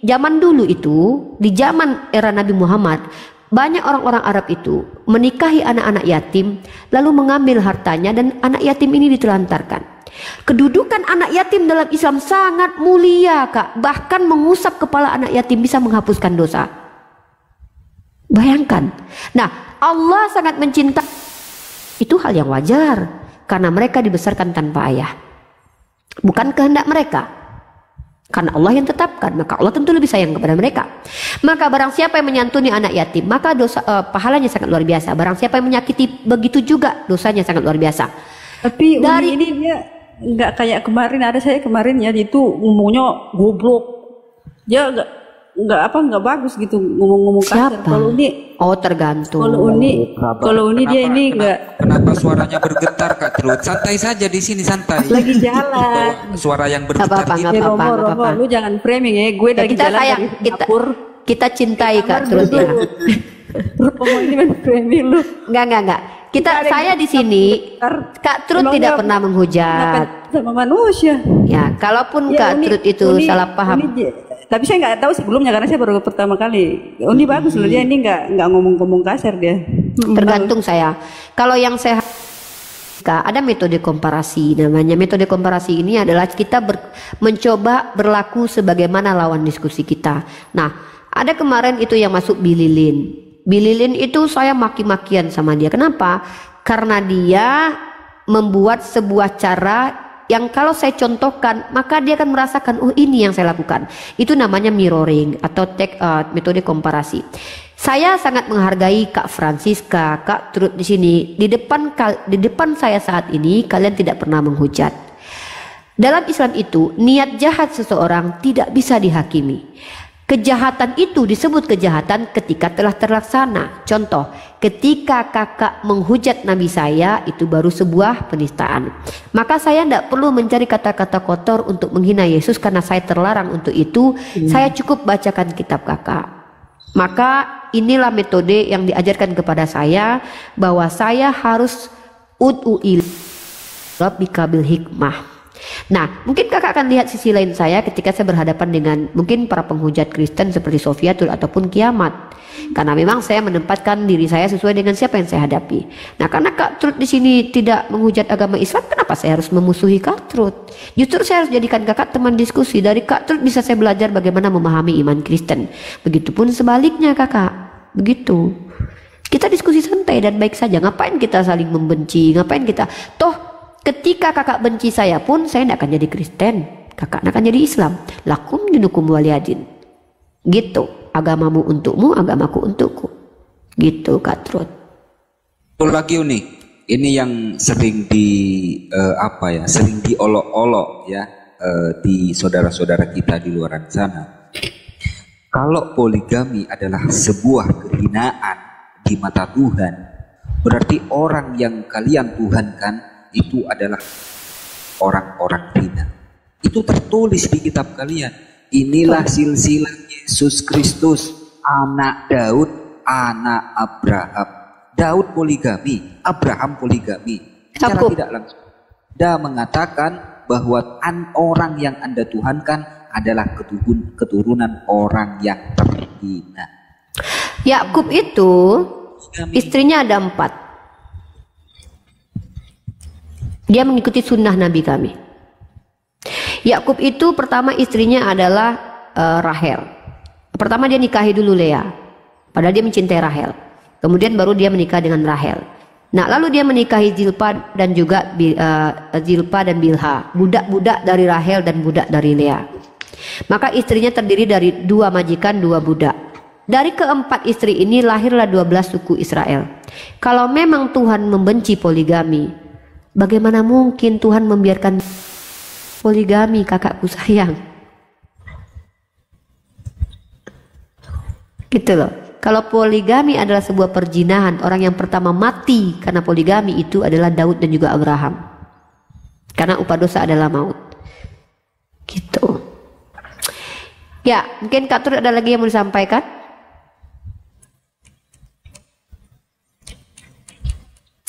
zaman dulu itu, di zaman era Nabi Muhammad, banyak orang-orang Arab itu menikahi anak-anak yatim, lalu mengambil hartanya dan anak yatim ini ditelantarkan. Kedudukan anak yatim dalam Islam sangat mulia, Kak. Bahkan mengusap kepala anak yatim bisa menghapuskan dosa. Bayangkan. Nah, Allah sangat mencintai. Itu hal yang wajar, karena mereka dibesarkan tanpa ayah. Bukan kehendak mereka. Karena Allah yang tetapkan, maka Allah tentu lebih sayang kepada mereka. Maka barang siapa yang menyantuni anak yatim, maka pahalanya sangat luar biasa. Barang siapa yang menyakiti, begitu juga dosanya sangat luar biasa. Tapi dari ini dia nggak kayak kemarin, ada saya kemarin ya, itu ngomongnya goblok. Dia nggak bagus gitu, ngomong kasar. Kalau ini tergantung. Kalau ini dia ini nggak. Kenapa suaranya bergetar, Kak Truth? Santai saja di sini, santai. Lagi jalan. Suara yang bergetar gitu. Romo, lu jangan framing ya. Gue lagi jalan dari dapur. Kita cintai Kak Truth ya. Romo ini main framing lu. Enggak. Saya di sini, Kak Truth tidak pernah menghujat sama manusia. Ya, kalaupun Kak Truth itu salah paham. Tapi saya nggak tahu sebelumnya karena saya baru pertama kali. Ini bagus loh, dia ini nggak ngomong kasar dia. Tergantung saya. Kalau yang saya ada metode komparasi namanya. Metode komparasi ini adalah kita mencoba berlaku sebagaimana lawan diskusi kita. Nah, ada kemarin itu yang masuk Bililin. Bililin itu saya maki-makian sama dia. Kenapa? Karena dia membuat sebuah cara yang kalau saya contohkan maka dia akan merasakan, oh ini yang saya lakukan. Itu namanya mirroring atau metode komparasi. Saya sangat menghargai Kak Francisca, Kak Truth di sini. Di depan saya saat ini kalian tidak pernah menghujat. Dalam Islam itu niat jahat seseorang tidak bisa dihakimi. Kejahatan itu disebut kejahatan ketika telah terlaksana. Contoh, ketika kakak menghujat Nabi saya, itu baru sebuah penistaan. Maka saya tidak perlu mencari kata-kata kotor untuk menghina Yesus karena saya terlarang untuk itu. Saya cukup bacakan kitab kakak. Maka inilah metode yang diajarkan kepada saya, bahwa saya harus ud'u'il rabbika bil hikmah. Nah, mungkin kakak akan lihat sisi lain saya ketika saya berhadapan dengan mungkin para penghujat Kristen seperti Sofiatul ataupun Kiamat. Karena memang saya menempatkan diri saya sesuai dengan siapa yang saya hadapi. Nah, karena Kak Truth di sini tidak menghujat agama Islam, kenapa saya harus memusuhi Kak Truth? Justru saya harus jadikan kakak teman diskusi. Dari Kak Truth bisa saya belajar bagaimana memahami iman Kristen. Begitupun sebaliknya kakak. Begitu. Kita diskusi santai dan baik saja. Ngapain kita saling membenci? Ngapain kita? Toh ketika kakak benci saya pun, saya tidak akan jadi Kristen. Kakak akan jadi Islam. Lakum dinukum waliyadin. Gitu. Agamamu untukmu, agamaku untukku. Gitu Kak Truth. Lagi Uni, ini yang sering sering diolok-olok ya di saudara-saudara kita di luar sana. Kalau poligami adalah sebuah kehinaan di mata Tuhan, berarti orang yang kalian tuhankan itu adalah orang-orang hina. Itu tertulis di kitab kalian. Inilah silsilah Yesus Kristus, anak Daud, anak Abraham. Daud poligami, Abraham poligami. Secara tidak langsung Anda mengatakan bahwa orang yang Anda tuhankan adalah keturunan orang yang terhina. Yakub itu istrinya ada 4. Dia mengikuti sunnah Nabi kami. Yakub itu pertama istrinya adalah Rahel. Pertama dia nikahi dulu Lea, padahal dia mencintai Rahel. Kemudian baru dia menikah dengan Rahel. Nah, lalu dia menikahi Zilpa dan juga Zilpa dan Bilha, budak-budak dari Rahel dan budak dari Lea. Maka istrinya terdiri dari 2 majikan, 2 budak. Dari keempat istri ini lahirlah 12 suku Israel. Kalau memang Tuhan membenci poligami, bagaimana mungkin Tuhan membiarkan poligami, kakakku sayang? Gitu loh. Kalau poligami adalah sebuah perjinahan, orang yang pertama mati karena poligami itu adalah Daud dan juga Abraham. Karena upah dosa adalah maut. Gitu. Ya, mungkin Kak Truth ada lagi yang mau disampaikan?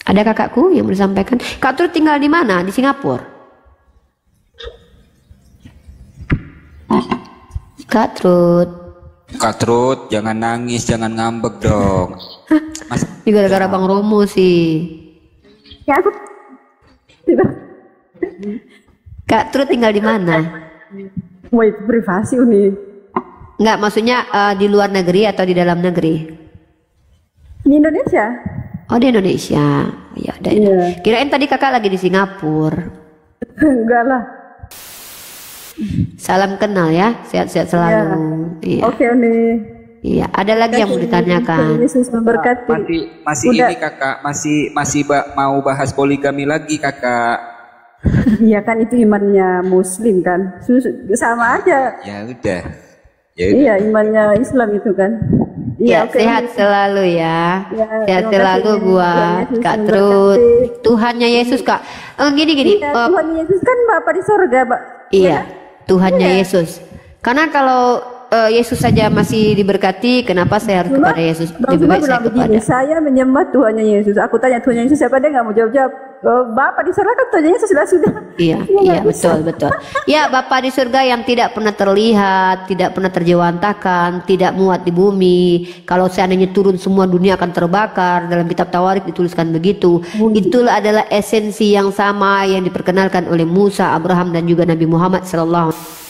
Ada kakakku yang mau disampaikan? Kak Truth tinggal di mana? Di Singapura? Kak Truth. Kak Truth, jangan nangis, jangan ngambek dong. Ini gara-gara Bang Romo sih. Ya aku Kak Truth tinggal di mana? Wah, itu privasi Uni. Enggak, maksudnya di luar negeri atau di dalam negeri? Di Indonesia. Oh, di Indonesia. Ya udah. Iya. Kirain tadi kakak lagi di Singapura. Enggak lah. Salam kenal ya, sehat-sehat selalu. Iya. Oke Uni. Iya, ada lagi yang mau ditanyakan. Yesus memberkati. Masih ini kakak, masih mau bahas poligami lagi kakak. Iya kan, itu imannya Muslim kan, sama aja. Ya udah. Iya, imannya Islam itu kan. Ya, oke. sehat selalu ya. Sehat terima selalu kasih, buat Yesus Kak memberkati. Truth. Tuhannya Yesus Kak. Gini. Iya, Tuhan Yesus kan Bapa di sorga, Pak. Iya, Tuhannya Yesus. Karena kalau Yesus saja masih diberkati, kenapa saya harus kepada Yesus? Bang Lebih Zuma baik saya bilang begini, kepada. saya menyembah Tuhannya Yesus. Aku tanya Tuhannya Yesus siapa, dia nggak mau jawab-jawab. Bapa di sorga kan Tuhannya Yesus sudah. Iya, betul. Ya, Bapa di surga yang tidak pernah terlihat, tidak pernah terjewantahkan, tidak muat di bumi. Kalau seandainya turun semua dunia akan terbakar. Dalam kitab Tawarikh dituliskan begitu. Itulah adalah esensi yang sama yang diperkenalkan oleh Musa, Abraham dan juga Nabi Muhammad sallallahu alaihi wasallam.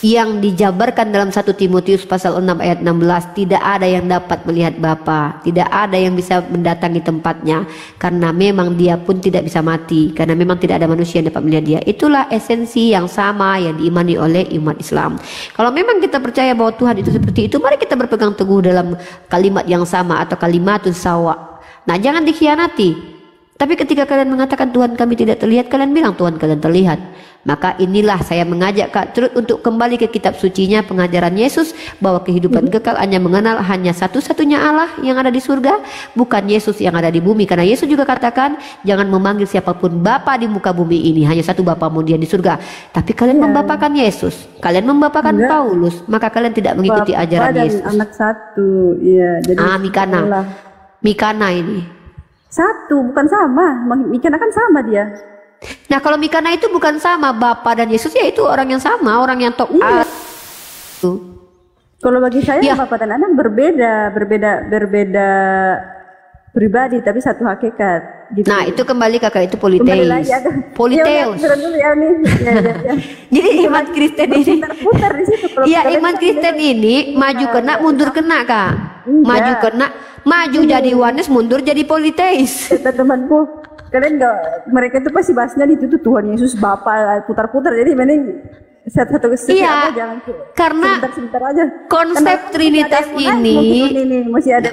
yang dijabarkan dalam 1 Timotius pasal 6 ayat 16, tidak ada yang dapat melihat Bapa, tidak ada yang bisa mendatangi tempatnya, karena memang dia pun tidak bisa mati, karena memang tidak ada manusia yang dapat melihat dia. Itulah esensi yang sama yang diimani oleh umat Islam. Kalau memang kita percaya bahwa Tuhan itu seperti itu, mari kita berpegang teguh dalam kalimat yang sama atau kalimatun sawa. Nah, jangan dikhianati. Tapi ketika kalian mengatakan Tuhan kami tidak terlihat, kalian bilang Tuhan kalian terlihat. Maka inilah saya mengajak Kak Trud untuk kembali ke kitab sucinya, pengajaran Yesus bahwa kehidupan kekal hanya mengenal hanya satu-satunya Allah yang ada di surga, bukan Yesus yang ada di bumi. Karena Yesus juga katakan jangan memanggil siapapun Bapa di muka bumi ini, hanya satu Bapamu dia di surga. Tapi kalian membapakan Yesus, kalian membapakan Paulus, maka kalian tidak mengikuti ajaran dan Yesus. Anak satu, iya. Jadi Mikana ini. Satu, bukan sama. Mikana kan sama dia. Nah, kalau Mikana itu bukan sama Bapa dan Yesus, ya itu orang yang sama, orang yang Kalau bagi saya Bapa dan Anak berbeda pribadi, tapi satu hakikat. Gitu. Nah, itu kembali Kakak itu politeis. Politeus. Jadi iman Kristen ini. Iya, iman Kristen ini maju kena, mundur kena, Kak. Maju kena, maju jadi Yohanes, mundur jadi politeis. Teman-temanku, kalian mereka itu pasti bahasnya itu tuh Tuhan Yesus Bapa putar-putar, jadi mending satu iya, jangan karena sebentar aja. Konsep Trinitas ini masih ada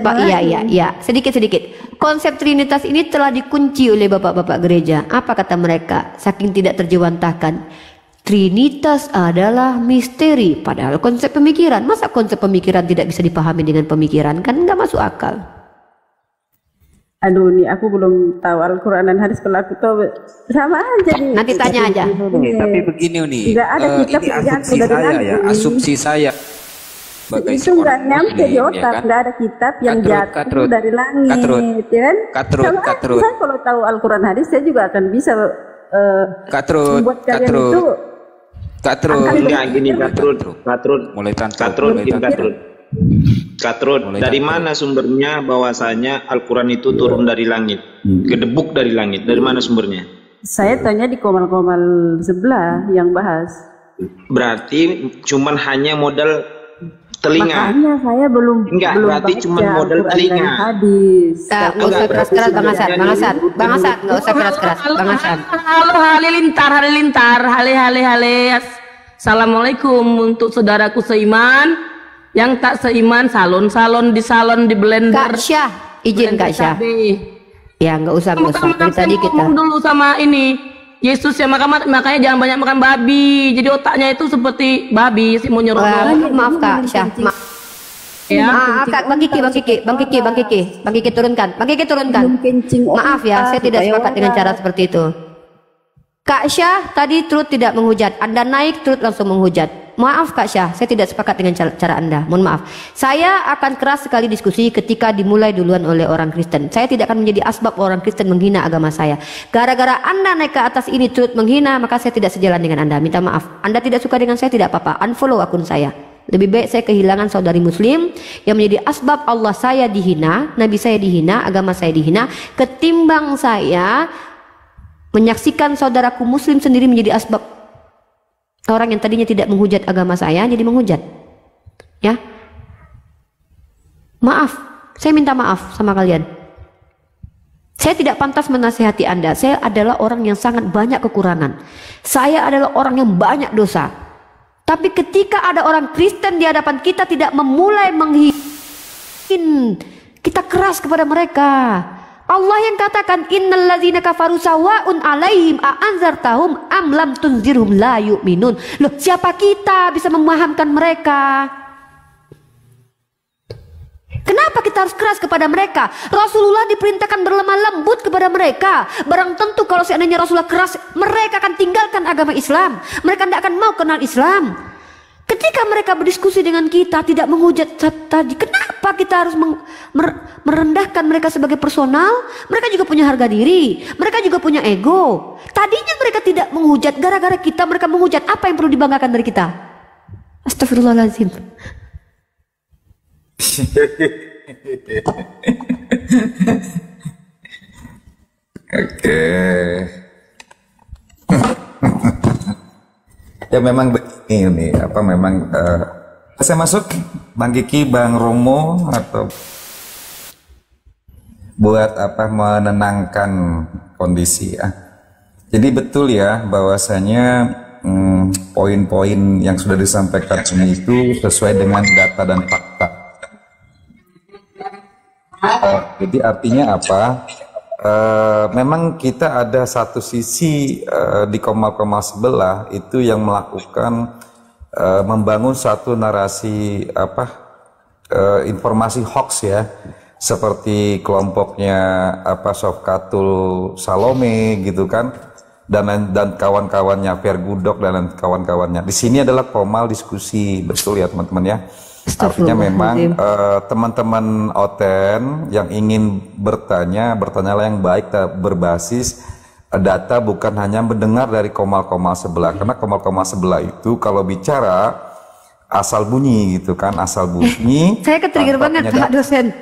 iya sedikit konsep Trinitas ini telah dikunci oleh bapak-bapak gereja. Apa kata mereka? Saking tidak terjewantahkan, Trinitas adalah misteri, padahal konsep pemikiran. Masa konsep pemikiran tidak bisa dipahami dengan pemikiran? Kan nggak masuk akal. Aduh nih, aku belum tahu Al-Quran dan hadis pelaku tahu sama aja nih. Nanti tanya aja. Tapi begini nih, tidak ada kitab ini asumsi saya. Itu nggak nyampe di otak, nggak ada kitab yang jatuh dari langit, ya kan? Saya kalau tahu Al-Quran hadis, saya juga akan bisa membuat kalian itu. Katrud, dari mana sumbernya bahwasanya Al-Quran itu turun dari langit, gedebuk dari langit? Dari mana sumbernya? Saya tanya di komal-komal sebelah yang bahas. Berarti cuman hanya modal telinga. Makanya saya belum berarti cuma modal telinga. Hadis. Nggak usah keras-keras, Bang Hasan, nggak usah keras-keras, Bang Hasan. Halo, halilintar, hale. Assalamualaikum untuk saudaraku seiman. Yang tak seiman, salon di blender. Kak Syah, izin Kak Syah. Ya nggak usah. Dari tadi kita ngomong dulu sama ini Yesus ya, makanya jangan banyak makan babi. Jadi otaknya itu seperti babi sih, mau nyuruh. Maaf Kak Syah. Ya, Bang Kiki turunkan. Maaf ya, saya tidak sepakat dengan cara seperti itu. Kak Syah tadi Trud tidak menghujat, Anda naik Trud langsung menghujat. Maaf Kak Syah, saya tidak sepakat dengan cara Anda. Mohon maaf. Saya akan keras sekali diskusi ketika dimulai duluan oleh orang Kristen. Saya tidak akan menjadi asbab orang Kristen menghina agama saya. Gara-gara Anda naik ke atas ini Trud menghina, maka saya tidak sejalan dengan Anda. Minta maaf. Anda tidak suka dengan saya, tidak apa-apa. Unfollow akun saya. Lebih baik saya kehilangan saudari muslim yang menjadi asbab Allah saya dihina, Nabi saya dihina, agama saya dihina, ketimbang saya menyaksikan saudaraku muslim sendiri menjadi asbab orang yang tadinya tidak menghujat agama saya jadi menghujat. Ya, maaf, saya minta maaf sama kalian. Saya tidak pantas menasihati Anda. Saya adalah orang yang sangat banyak kekurangan. Saya adalah orang yang banyak dosa. Tapi ketika ada orang Kristen di hadapan kita tidak memulai menghin, kita keras kepada mereka. Allah yang katakan innalladzina kafaru sawaun alaihim a'anzartahum am lam tunzirhum la yu'minun. Loh, siapa kita bisa memahamkan mereka? Kenapa kita harus keras kepada mereka? Rasulullah diperintahkan berlemah lembut kepada mereka. Barang tentu kalau seandainya Rasulullah keras, mereka akan tinggalkan agama Islam. Mereka tidak akan mau kenal Islam. Ketika mereka berdiskusi dengan kita tidak menghujat tadi, kenapa kita harus merendahkan mereka sebagai personal? Mereka juga punya harga diri, mereka juga punya ego. Tadinya mereka tidak menghujat, gara-gara kita mereka menghujat. Apa yang perlu dibanggakan dari kita? Astagfirullahaladzim. Oke. Ya memang begini, apa memang saya masuk Bang Kiki, Bang Romo, atau buat apa menenangkan kondisi ya. Jadi betul ya bahwasanya poin-poin yang sudah disampaikan ini itu sesuai dengan data dan fakta. Jadi artinya apa? Memang kita ada satu sisi di Komal-Komal sebelah itu yang melakukan membangun satu narasi informasi hoax ya, seperti kelompoknya Sofkatul Salome gitu kan, dan kawan-kawannya Vergudok dan kawan-kawannya. Di sini adalah Komal diskusi, betul ya teman-teman ya. Artinya memang teman-teman Oten yang ingin bertanyalah yang baik, berbasis data, bukan hanya mendengar dari Komal-Komal sebelah. Karena Komal-Komal sebelah itu kalau bicara asal bunyi gitu kan, asal bunyi. Saya ketrigger banget Pak dosen.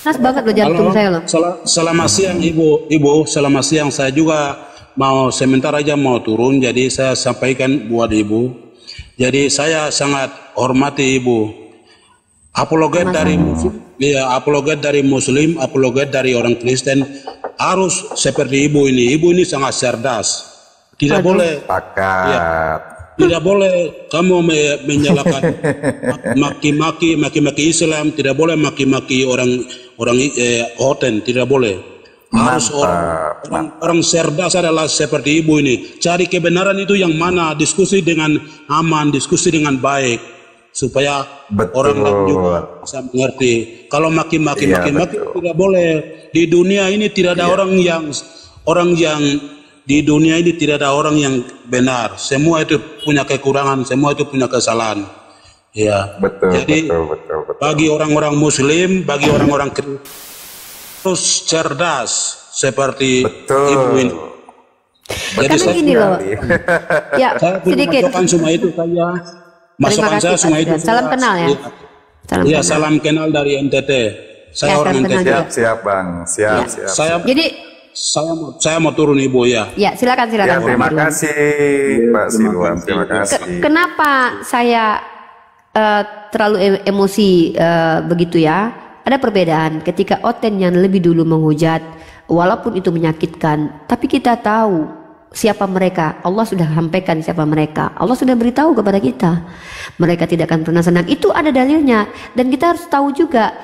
Nas banget loh jantung saya loh. Selamat siang Ibu, selamat siang. Saya juga mau sebentar aja mau turun, jadi saya sampaikan buat Ibu. Jadi saya sangat hormati Ibu. Apologet dari Muslim, apologet dari orang Kristen harus seperti Ibu ini. Ibu ini sangat cerdas. Tidak boleh. Tidak boleh kamu menyalahkan maki-maki Islam, tidak boleh maki-maki orang Oten, tidak boleh. Harus orang cerdas adalah seperti Ibu ini. Cari kebenaran itu yang mana, diskusi dengan aman, diskusi dengan baik, supaya orang lain juga bisa mengerti. Kalau maki-maki tidak boleh. Di dunia ini tidak ada orang yang di dunia ini tidak ada orang yang benar. Semua itu punya kekurangan, semua itu punya kesalahan. Ya. Jadi bagi orang-orang Muslim, bagi orang-orang harus cerdas seperti Ibu ini. Jadi karena gini loh. Ya, sedikit. Masukkan semua itu saya. Masukkan saya semua itu. Salam kenal ya. Iya, salam kenal dari NTT. Saya orang NTT. Siap Bang, siap. Jadi saya mau turun Ibu ya. Ya, silakan. Ya, terima kasih Pak Siluan, terima kasih. Kenapa saya terlalu emosi begitu ya? Ada perbedaan ketika Oten yang lebih dulu menghujat, walaupun itu menyakitkan, tapi kita tahu siapa mereka. Allah sudah sampaikan siapa mereka. Allah sudah beritahu kepada kita. Mereka tidak akan pernah senang. Itu ada dalilnya. Dan kita harus tahu juga,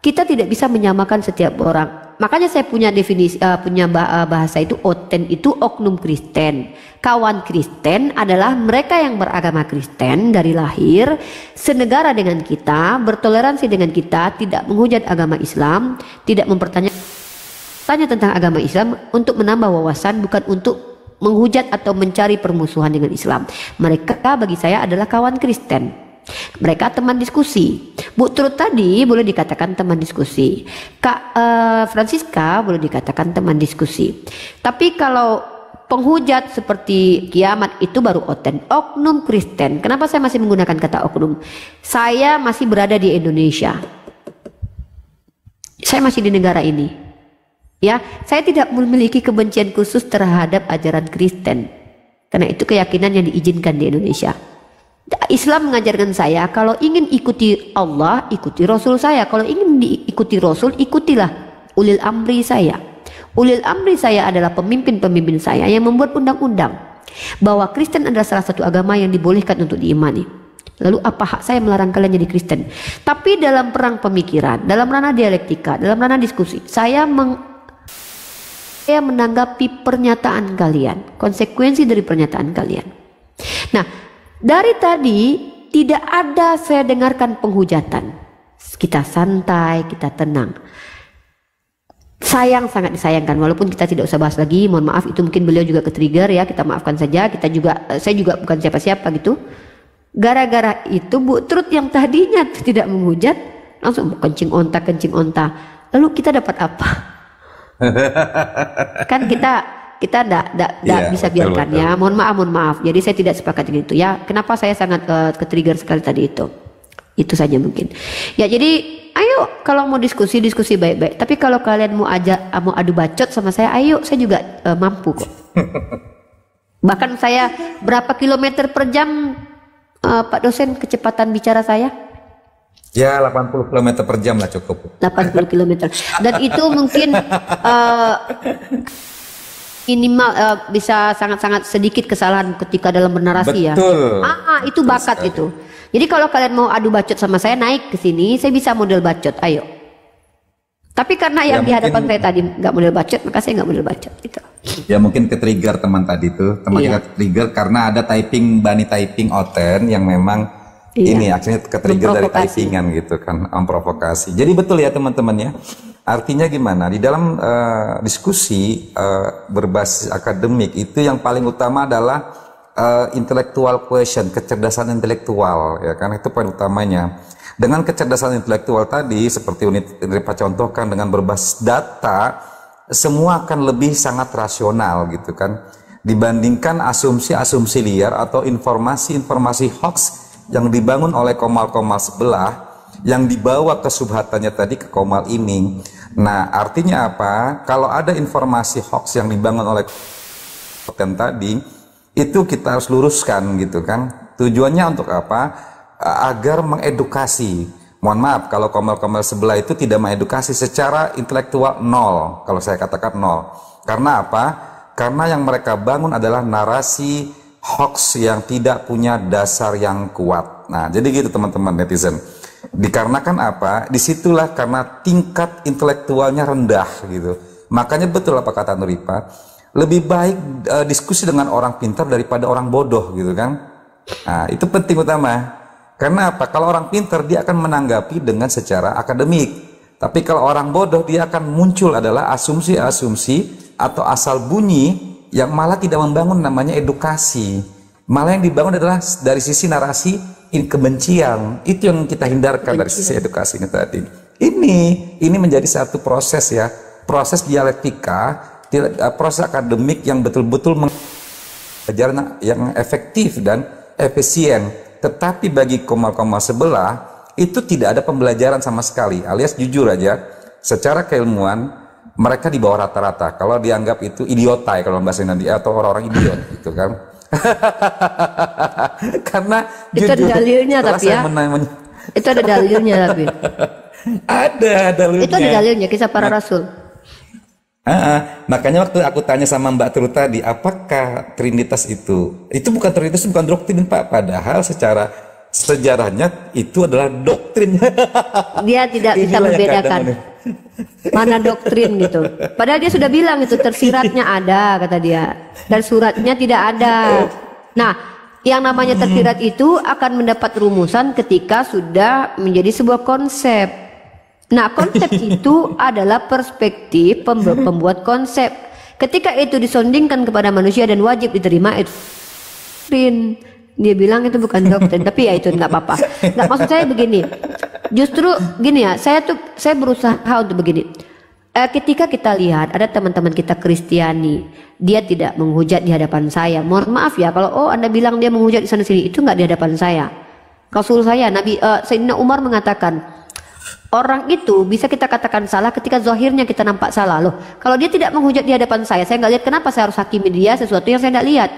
kita tidak bisa menyamakan setiap orang. Makanya saya punya definisi, bahasa itu Oten itu oknum Kristen. Kawan Kristen adalah mereka yang beragama Kristen dari lahir, senegara dengan kita, bertoleransi dengan kita, tidak menghujat agama Islam, tidak tanya tentang agama Islam untuk menambah wawasan, bukan untuk menghujat atau mencari permusuhan dengan Islam. Mereka bagi saya adalah kawan Kristen. Mereka teman diskusi. Bu Trut tadi boleh dikatakan teman diskusi. Kak Francisca boleh dikatakan teman diskusi. Tapi kalau penghujat seperti kiamat itu baru Oten, oknum Kristen. Kenapa saya masih menggunakan kata oknum? Saya masih berada di Indonesia. Saya masih di negara ini. Ya, saya tidak memiliki kebencian khusus terhadap ajaran Kristen. Karena itu keyakinan yang diizinkan di Indonesia. Islam mengajarkan saya, kalau ingin ikuti Allah, ikuti Rasul saya. Kalau ingin diikuti Rasul, ikutilah ulil amri saya. Ulil amri saya adalah pemimpin-pemimpin saya yang membuat undang-undang bahwa Kristen adalah salah satu agama yang dibolehkan untuk diimani. Lalu apa hak saya melarang kalian jadi Kristen? Tapi dalam perang pemikiran, dalam ranah dialektika, dalam ranah diskusi, saya menanggapi pernyataan kalian, konsekuensi dari pernyataan kalian. Nah, dari tadi tidak ada saya dengarkan penghujatan. Kita santai, kita tenang. Sangat disayangkan, walaupun kita tidak usah bahas lagi. Mohon maaf, itu mungkin beliau juga ke-trigger ya, kita maafkan saja. Saya juga bukan siapa-siapa gitu. Gara-gara itu Bu Trut yang tadinya tidak menghujat langsung kencing onta. Lalu kita dapat apa? Kan kita tidak bisa biarkan betul. Ya, mohon maaf. Jadi saya tidak sepakat dengan itu ya. Kenapa saya sangat ke-trigger sekali tadi itu saja mungkin. Ya, jadi ayo kalau mau diskusi baik-baik. Tapi kalau kalian mau adu bacot sama saya, ayo, saya juga mampu kok. Bahkan saya berapa kilometer per jam, Pak dosen, kecepatan bicara saya? Ya 80 km per jam lah cukup. 80 km. Dan itu mungkin minimal bisa sangat-sangat sedikit kesalahan ketika dalam bernarasi. Betul. Ya. Itu bakat itu. Jadi kalau kalian mau adu bacot sama saya, naik ke sini, saya bisa model bacot. Ayo. Tapi karena yang di hadapan saya tadi nggak model bacot, maka saya nggak model bacot. Gitu. Ya mungkin ke-trigger teman tadi tuh. Teman kita trigger karena ada Bani typing Oten yang memang ini akhirnya ke-trigger dari typingan gitu kan, memprovokasi. Jadi betul ya teman-teman ya. Artinya gimana? Di dalam diskusi berbasis akademik itu yang paling utama adalah intellectual question, kecerdasan intelektual, ya kan, itu poin utamanya. Dengan kecerdasan intelektual tadi, seperti unit Ripa contohkan, dengan berbasis data, semua akan lebih sangat rasional gitu kan, dibandingkan asumsi-asumsi liar atau informasi-informasi hoax yang dibangun oleh komal-komal sebelah, yang dibawa ke subhatannya tadi ke komal ini. Nah, artinya apa? Kalau ada informasi hoax yang dibangun oleh konten tadi, itu kita harus luruskan gitu kan. Tujuannya untuk apa? Agar mengedukasi. Mohon maaf kalau komal-komal sebelah itu tidak mengedukasi secara intelektual, nol. Kalau saya katakan nol. Karena apa? Karena yang mereka bangun adalah narasi hoax yang tidak punya dasar yang kuat. Nah, jadi gitu teman-teman netizen. Dikarenakan apa? Disitulah karena tingkat intelektualnya rendah gitu. Makanya betul apa kata Nuripa, lebih baik diskusi dengan orang pintar daripada orang bodoh gitu kan. Nah, itu penting utama. Karena apa? Kalau orang pintar dia akan menanggapi dengan secara akademik. Tapi kalau orang bodoh dia akan muncul adalah asumsi-asumsi atau asal bunyi yang malah tidak membangun namanya edukasi. Malah yang dibangun adalah dari sisi narasi kebencian. Itu yang kita hindarkan dari sisi edukasi ini tadi. Ini menjadi satu proses ya, proses dialektika, proses akademik yang betul-betul mengajar yang efektif dan efisien. Tetapi bagi komal-komal sebelah itu tidak ada pembelajaran sama sekali, alias jujur aja, secara keilmuan mereka di bawah rata-rata. Kalau dianggap itu idiotai kalau bahasa Indonesia, atau orang-orang idiot gitu kan. Karena itu jujur, ada dalilnya tapi ya. Itu ada dalilnya tapi. Ada dalilnya. Itu ada dalilnya, kisah para rasul. Makanya waktu aku tanya sama Mbak Tru tadi, apakah Trinitas itu bukan Trinitas, bukan doktrin Pak, padahal secara sejarahnya itu adalah doktrin. Dia tidak bisa membedakan mana doktrin gitu. Padahal dia sudah bilang itu tersiratnya ada, kata dia, dan suratnya tidak ada. Nah, yang namanya tersirat itu akan mendapat rumusan ketika sudah menjadi sebuah konsep. Nah, konsep itu adalah perspektif pembuat konsep. Ketika itu disondingkan kepada manusia dan wajib diterima, itu doktrin. Dia bilang itu bukan doktrin, tapi ya itu nggak apa-apa. Nggak, maksud saya begini. Justru gini ya, saya berusaha untuk begini. Ketika kita lihat ada teman-teman kita Kristiani, dia tidak menghujat di hadapan saya. Mohon maaf ya, kalau Anda bilang dia menghujat di sana sini, itu nggak di hadapan saya. Rasul saya, Sayyidina Umar mengatakan, orang itu bisa kita katakan salah ketika zahirnya kita nampak salah. Loh, kalau dia tidak menghujat di hadapan saya nggak lihat, kenapa saya harus hakimi dia sesuatu yang saya nggak lihat?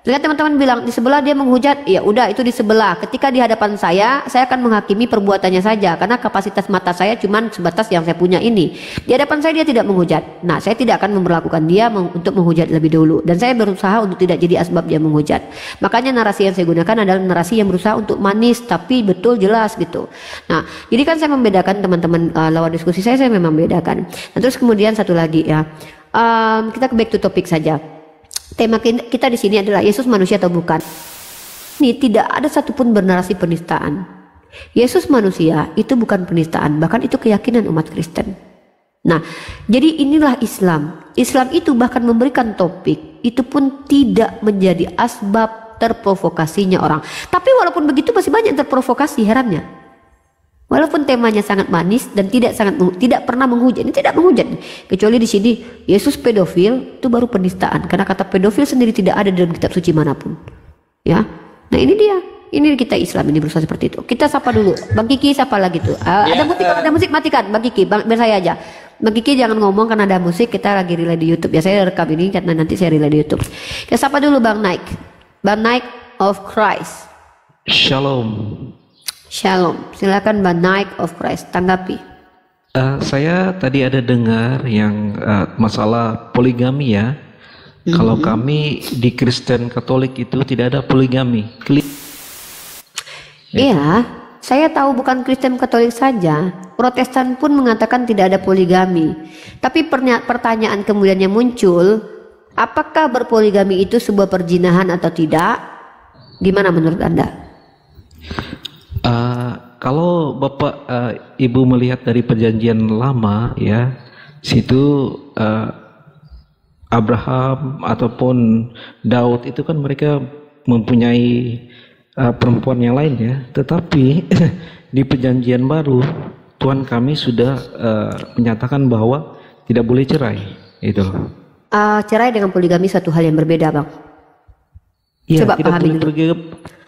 Lihat teman-teman bilang di sebelah dia menghujat, ya udah itu di sebelah. Ketika di hadapan saya akan menghakimi perbuatannya saja, karena kapasitas mata saya cuma sebatas yang saya punya ini. Di hadapan saya dia tidak menghujat. Nah, saya tidak akan memperlakukan dia untuk menghujat lebih dulu, dan saya berusaha untuk tidak jadi asbab dia menghujat. Makanya narasi yang saya gunakan adalah narasi yang berusaha untuk manis tapi betul jelas gitu. Nah, jadi kan saya membedakan teman-teman lawan diskusi saya memang membedakan. Nah, terus kemudian satu lagi ya, kita back to topic saja. Tema kita di sini adalah Yesus manusia atau bukan. Ini tidak ada satupun bernarasi penistaan. Yesus manusia itu bukan penistaan, bahkan itu keyakinan umat Kristen. Nah, jadi inilah Islam. Islam itu bahkan memberikan topik, itu pun tidak menjadi asbab terprovokasinya orang. Tapi walaupun begitu masih banyak yang terprovokasi, herannya. Walaupun temanya sangat manis dan tidak pernah menghujat, ini tidak menghujat. Kecuali di sini Yesus pedofil, itu baru penistaan. Karena kata pedofil sendiri tidak ada dalam kitab suci manapun. Ya, nah ini dia. Ini kita Islam ini berusaha seperti itu. Kita sapa dulu, Bang Kiki sapa lagi tuh. Ada musik matikan, Bang Kiki, biar saya aja. Bang Kiki jangan ngomong karena ada musik, kita lagi relay di YouTube. Ya saya rekam ini karena nanti saya relay di YouTube. Ya sapa dulu Bang Naik. Bang Naik of Christ. Shalom. Shalom. Silakan Bang Naik of Christ, tanggapi. Saya tadi ada dengar yang masalah poligami ya. Kalau kami di Kristen Katolik itu tidak ada poligami. Iya, saya tahu bukan Kristen Katolik saja. Protestan pun mengatakan tidak ada poligami. Tapi pertanyaan kemudian yang muncul, apakah berpoligami itu sebuah perzinahan atau tidak? Gimana menurut Anda? Kalau Bapak Ibu melihat dari perjanjian lama ya, situ Abraham ataupun Daud itu kan mereka mempunyai perempuan yang lain ya. Tetapi di perjanjian baru Tuhan kami sudah menyatakan bahwa tidak boleh cerai itu. Cerai dengan poligami satu hal yang berbeda, Bang. Ya, Coba pahami dulu.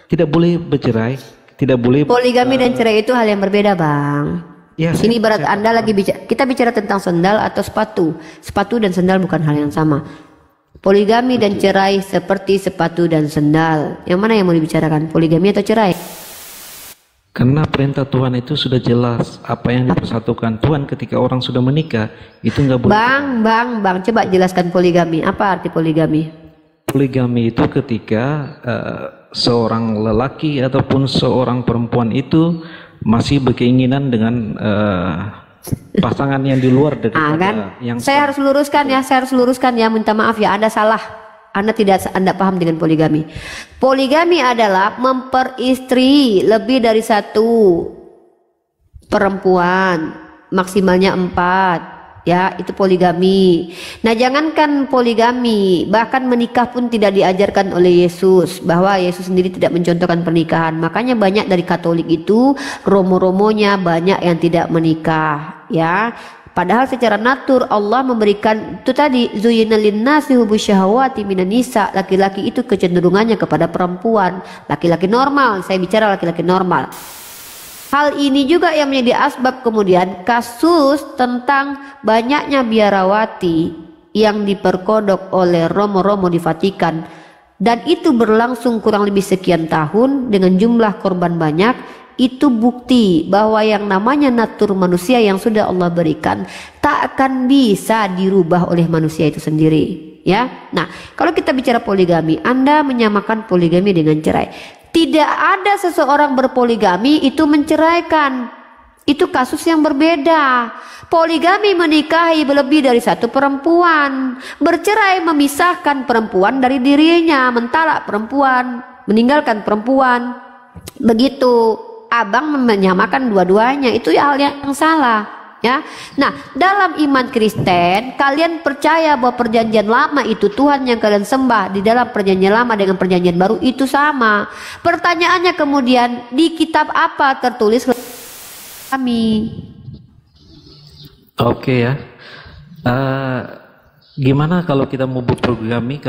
Tidak boleh bercerai, tidak boleh. Poligami dan cerai itu hal yang berbeda, Bang. Ya, ini berat Anda lagi bicara. Kita bicara tentang sendal atau sepatu. Sepatu dan sendal bukan hal yang sama. Poligami dan cerai seperti sepatu dan sendal. Yang mana yang mau dibicarakan? Poligami atau cerai? Karena perintah Tuhan itu sudah jelas apa yang dipersatukan Tuhan ketika orang sudah menikah itu nggak boleh. Bang, coba jelaskan poligami. Apa arti poligami? Poligami itu ketika seorang lelaki ataupun seorang perempuan itu masih berkeinginan dengan pasangan yang di luar dari yang saya harus luruskan ya, minta maaf ya, Anda salah. Anda paham dengan poligami. Poligami adalah memperistri lebih dari satu perempuan, maksimalnya 4. Ya, itu poligami. Nah, jangankan poligami, bahkan menikah pun tidak diajarkan oleh Yesus, bahwa Yesus sendiri tidak mencontohkan pernikahan. Makanya banyak dari Katolik itu romo-romonya banyak yang tidak menikah, ya. Padahal secara natur Allah memberikan itu tadi, zuyyina linnasi hubbu syahawati minan nisa, laki-laki itu kecenderungannya kepada perempuan, laki-laki normal, saya bicara laki-laki normal. Hal ini juga yang menjadi asbab kemudian kasus tentang banyaknya biarawati yang diperkodok oleh romo-romo di Vatikan, dan itu berlangsung kurang lebih sekian tahun dengan jumlah korban banyak. Itu bukti bahwa yang namanya natur manusia yang sudah Allah berikan tak akan bisa dirubah oleh manusia itu sendiri, ya. Nah, kalau kita bicara poligami, Anda menyamakan poligami dengan cerai. Tidak ada seseorang berpoligami itu menceraikan. Itu kasus yang berbeda. Poligami menikahi lebih dari satu perempuan. Bercerai memisahkan perempuan dari dirinya, mentalak perempuan, meninggalkan perempuan. Begitu. Abang menyamakan dua-duanya, itu hal yang salah, ya. Nah, dalam iman Kristen kalian percaya bahwa perjanjian lama itu Tuhan yang kalian sembah di dalam perjanjian lama dengan perjanjian baru itu sama. Pertanyaannya kemudian, di kitab apa tertulis kami? Oke ya. Gimana kalau kita mau berpoligami,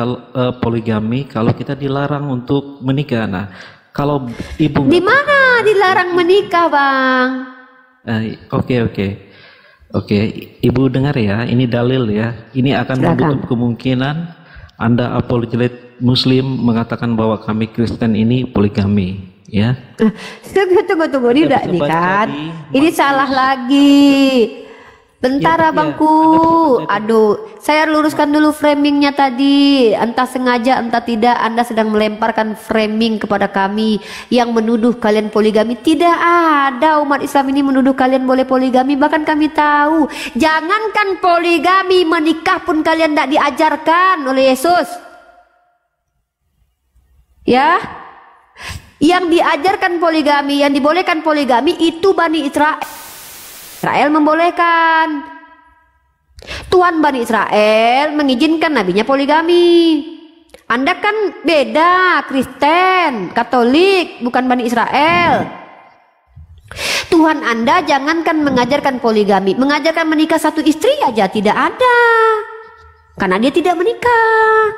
poligami kalau kita dilarang untuk menikah? Nah, kalau ibu di mana dilarang menikah, Bang? Oke, Ibu dengar ya, ini dalil ya. Ini akan menutup kemungkinan Anda apologet Muslim mengatakan bahwa kami Kristen ini poligami, ya. Tunggu, ini udah nih kan? Ini salah lagi. Bentar ya, abangku, aduh, saya luruskan dulu framingnya tadi. Entah sengaja, entah tidak, Anda sedang melemparkan framing kepada kami yang menuduh kalian poligami. Tidak ada umat Islam ini menuduh kalian boleh poligami. Bahkan kami tahu, jangankan poligami, menikah pun kalian tidak diajarkan oleh Yesus. Ya, yang diajarkan poligami, yang dibolehkan poligami itu Bani Israel. Israel membolehkan. Tuhan Bani Israel mengizinkan nabinya poligami. Anda kan beda, Kristen, Katolik, bukan Bani Israel. Tuhan Anda jangankan mengajarkan poligami, mengajarkan menikah satu istri aja tidak ada. Karena dia tidak menikah.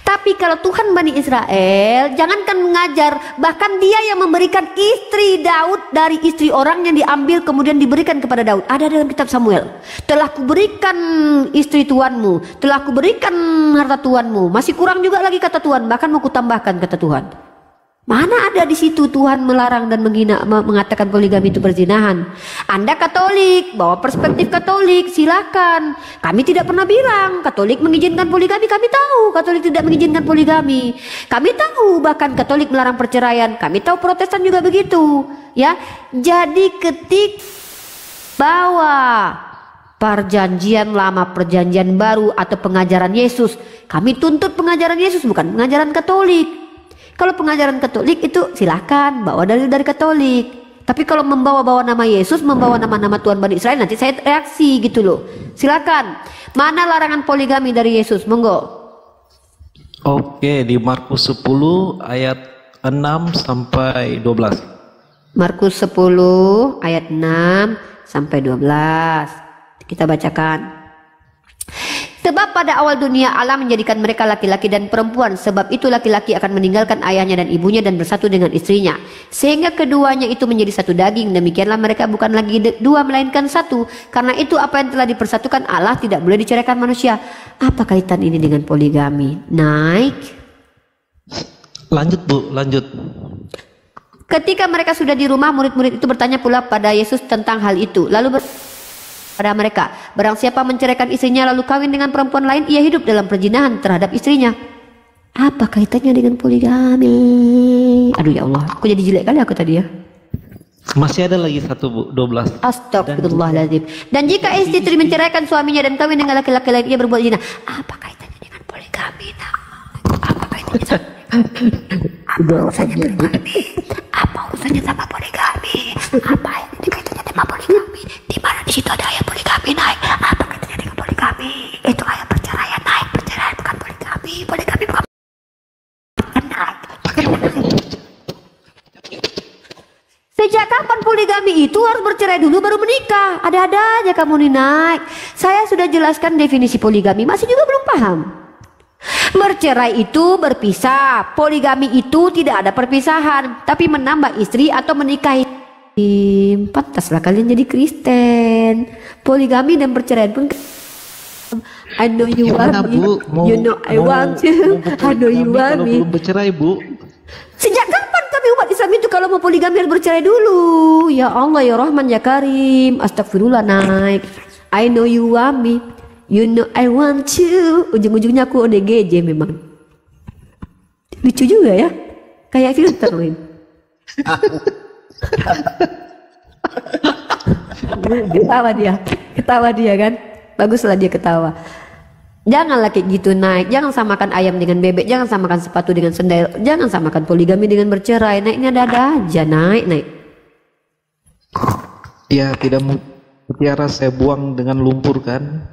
Tapi kalau Tuhan Bani Israel, jangankan mengajar, bahkan dia yang memberikan istri Daud dari istri orang yang diambil kemudian diberikan kepada Daud. Ada dalam kitab Samuel. Telah kuberikan istri tuanmu, telah kuberikan harta tuanmu, masih kurang juga lagi kata Tuhan, bahkan mau kutambahkan kata Tuhan. Mana ada di situ Tuhan melarang dan menghina, mengatakan poligami itu perzinahan. Anda Katolik, bawa perspektif Katolik, silakan. Kami tidak pernah bilang Katolik mengizinkan poligami, kami tahu Katolik tidak mengizinkan poligami. Kami tahu bahkan Katolik melarang perceraian, kami tahu Protestan juga begitu. Ya, jadi ketik bawa perjanjian lama, perjanjian baru atau pengajaran Yesus, kami tuntut pengajaran Yesus, bukan pengajaran Katolik. Kalau pengajaran Katolik itu silakan bawa dari Katolik. Tapi kalau membawa-bawa nama Yesus, membawa nama-nama Tuhan Bani Israel, nanti saya reaksi gitu loh. Silakan. Mana larangan poligami dari Yesus? Monggo. Oke, di Markus 10 ayat 6 sampai 12. Markus 10 ayat 6 sampai 12. Kita bacakan. Sebab pada awal dunia Allah menjadikan mereka laki-laki dan perempuan. Sebab itu laki-laki akan meninggalkan ayahnya dan ibunya dan bersatu dengan istrinya, sehingga keduanya itu menjadi satu daging. Demikianlah mereka bukan lagi dua melainkan satu. Karena itu apa yang telah dipersatukan Allah tidak boleh diceraikan manusia. Apa kaitan ini dengan poligami? Naik. Lanjut Bu, lanjut. Ketika mereka sudah di rumah, murid-murid itu bertanya pula pada Yesus tentang hal itu. Lalu pada mereka, barang siapa menceraikan istrinya lalu kawin dengan perempuan lain, ia hidup dalam perzinahan terhadap istrinya. Apa kaitannya dengan poligami? Aduh ya Allah, aku jadi jelek kali aku tadi ya. Masih ada lagi satu Bu, 12. Astagfirullahaladzim. Dan jika istri menceraikan suaminya dan kawin dengan laki-laki lain, ia berbuat zina. Apa kaitannya dengan poligami? Apa kaitannya? Apa urusannya poligami? Apa urusannya sama poligami? Apa ini kaitannya sama poligami? Di mana di situ ada ayat poligami naik? Apa kaitannya dengan poligami? Itu ayat perceraian naik, perceraian bukan poligami, poligami bukan naik. Sejak kapan poligami itu harus bercerai dulu baru menikah? Ada-ada aja kamu nih naik. Saya sudah jelaskan definisi poligami, masih juga belum paham. Bercerai itu berpisah, poligami itu tidak ada perpisahan, tapi menambah istri atau menikahi. Pantaslah kalian jadi Kristen. Poligami dan perceraian pun. I know you want me, you know I want you. I know you want me. Belum bercerai Bu. Sejak kapan kami umat Islam itu kalau mau poligami harus bercerai dulu? Ya Allah ya Rahman ya Karim. Astagfirullah naik. I know you want me, you know I want you. Ujung-ujungnya aku ODGJ memang. Lucu juga ya. Kayak filter loh ini. Ketawa dia kan. Baguslah dia ketawa. Janganlah kayak gitu naik. Jangan samakan ayam dengan bebek. Jangan samakan sepatu dengan sendal. Jangan samakan poligami dengan bercerai. Naiknya ada aja naik. Ya tidak mutiara saya buang dengan lumpur kan.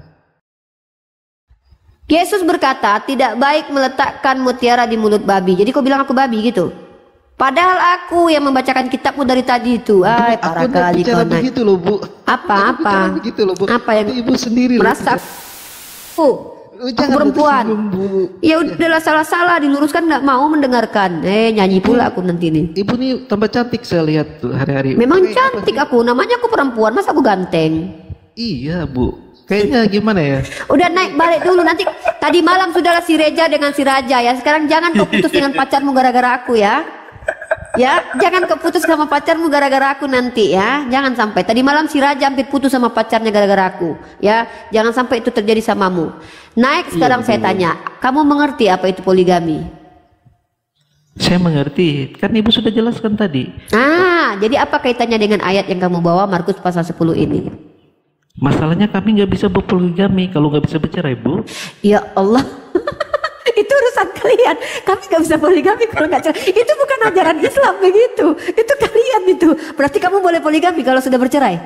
Yesus berkata tidak baik meletakkan mutiara di mulut babi. Jadi kau bilang aku babi gitu. Padahal aku yang membacakan kitabmu dari tadi itu. Ay, parah kali kau naik. Begitu loh Bu. Apa? Begitu loh Bu. Apa yang Ibu sendiri merasa aku perempuan? Ya udahlah salah-salah diluruskan, nggak mau mendengarkan. Nyanyi pula aku nanti nih. Ibu nih tambah cantik saya lihat tuh hari-hari. Memang cantik aku. Namanya aku perempuan, masa aku ganteng? Iya Bu. Kayaknya gimana ya? Udah naik balik dulu nanti. Tadi malam sudahlah si Reja dengan si Raja ya. Sekarang jangan kau putus dengan pacarmu gara-gara aku ya. Ya, jangan keputus sama pacarmu gara-gara aku nanti ya. Jangan sampai. Tadi malam si Raja hampir putus sama pacarnya gara-gara aku. Ya, jangan sampai itu terjadi samamu. Naik sekarang saya tanya, kamu mengerti apa itu poligami? Saya mengerti. Kan Ibu sudah jelaskan tadi. Jadi apa kaitannya dengan ayat yang kamu bawa Markus pasal 10 ini? Masalahnya kami nggak bisa berpoligami kalau nggak bisa bercerai Bu. Ya Allah. Itu urusan kalian. Kami gak bisa poligami kalau gak cerai. Itu bukan ajaran Islam begitu. Itu kalian itu. Berarti kamu boleh poligami kalau sudah bercerai?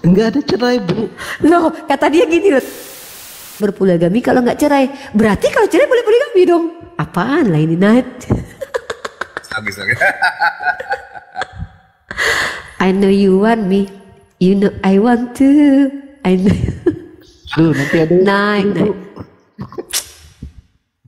Enggak ada cerai Bu. Loh kata dia gini loh. Berpoligami kalau gak cerai. Berarti kalau cerai boleh poligami dong. Apaan lah ini Nat? I know you want me, you know I want to. I know. Aduh nanti ada Naik.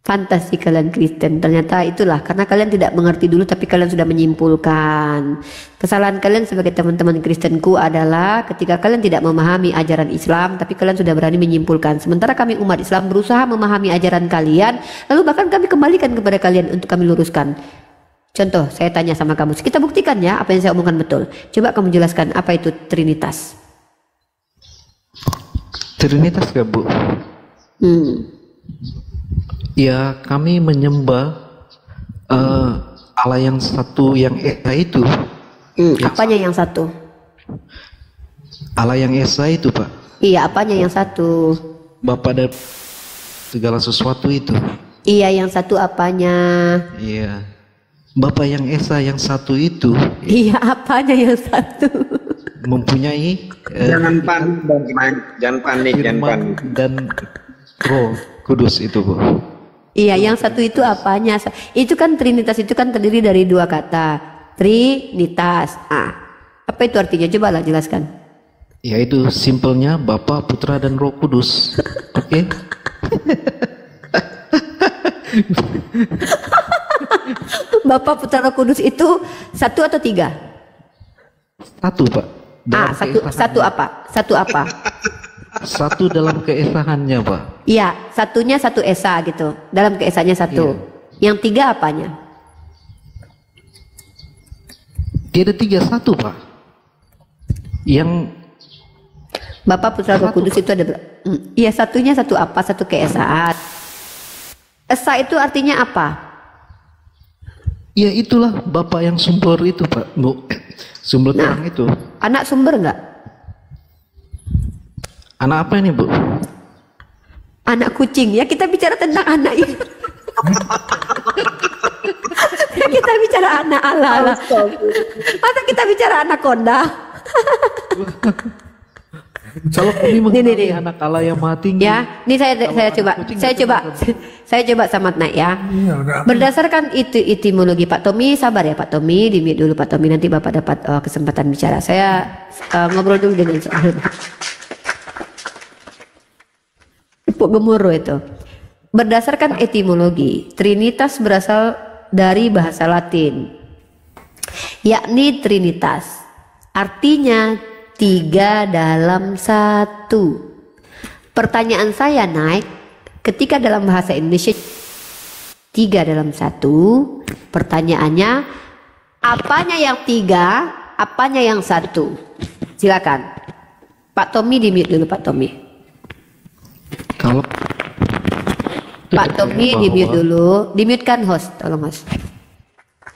Fantasi kalian Kristen. Ternyata itulah karena kalian tidak mengerti dulu tapi kalian sudah menyimpulkan. Kesalahan kalian sebagai teman-teman Kristenku adalah ketika kalian tidak memahami ajaran Islam tapi kalian sudah berani menyimpulkan. Sementara kami umat Islam berusaha memahami ajaran kalian, lalu bahkan kami kembalikan kepada kalian untuk kami luruskan. Contoh, saya tanya sama kamu, kita buktikan ya apa yang saya omongkan betul. Coba kamu jelaskan apa itu Trinitas. Trinitas gak, Bu? Ya, kami menyembah Allah yang satu, yang Esa itu. Apanya yang satu? Allah yang Esa itu, Pak. Iya, apanya yang satu? Bapa dari segala sesuatu itu. Iya, yang satu apanya? Iya. Bapa yang Esa yang satu itu. Iya, apanya yang satu? Mempunyai jangan panik dan Roh Kudus itu, Bu. Iya, yang satu itu apanya? Itu kan Trinitas itu kan terdiri dari dua kata. Trinitas. Apa itu artinya? Cobalah jelaskan. Ya, itu simpelnya Bapa, Putra dan Roh Kudus. Oke. Bapa, Putra, Roh Kudus itu satu atau tiga? Satu, Pak. Satu apa? Satu apa? Satu dalam keesaannya, Pak. Iya, satunya satu esa gitu. Dalam keesaannya satu. Iya. Yang tiga apanya? Tidak tiga, satu, Pak. Yang Bapa, Putra, Roh Kudus itu ada. Iya, satunya satu apa? Satu keesaan. Esa itu artinya apa? Ya itulah Bapa yang sumber itu, Pak. Bu. Sumber terang itu. Anak sumber enggak? Anak apa ini, Bu? Anak kucing. Ya, kita bicara tentang anak ini. Kita bicara anak Allah. Masa kita bicara anak konda? Kalau kami mengenali anak Allah yang maha tinggi. Ya, ini saya coba samat naik ya. Berdasarkan itu etimologi Pak Tommy, sabar ya Pak Tommy, di-mute dulu Pak Tommy, nanti Bapak dapat kesempatan bicara. Saya ngobrol dulu dengan soal Pupuk gemuruh itu. Berdasarkan etimologi, Trinitas berasal dari bahasa Latin, yakni Trinitas. Artinya tiga dalam satu. Pertanyaan saya naik, ketika dalam bahasa Indonesia tiga dalam satu, pertanyaannya apanya yang tiga, apanya yang satu? Silakan Pak Tommy, di-mute dulu Pak Tommy. Kalau Pak Tommy di-mute dulu, di-mute kan host, tolong host.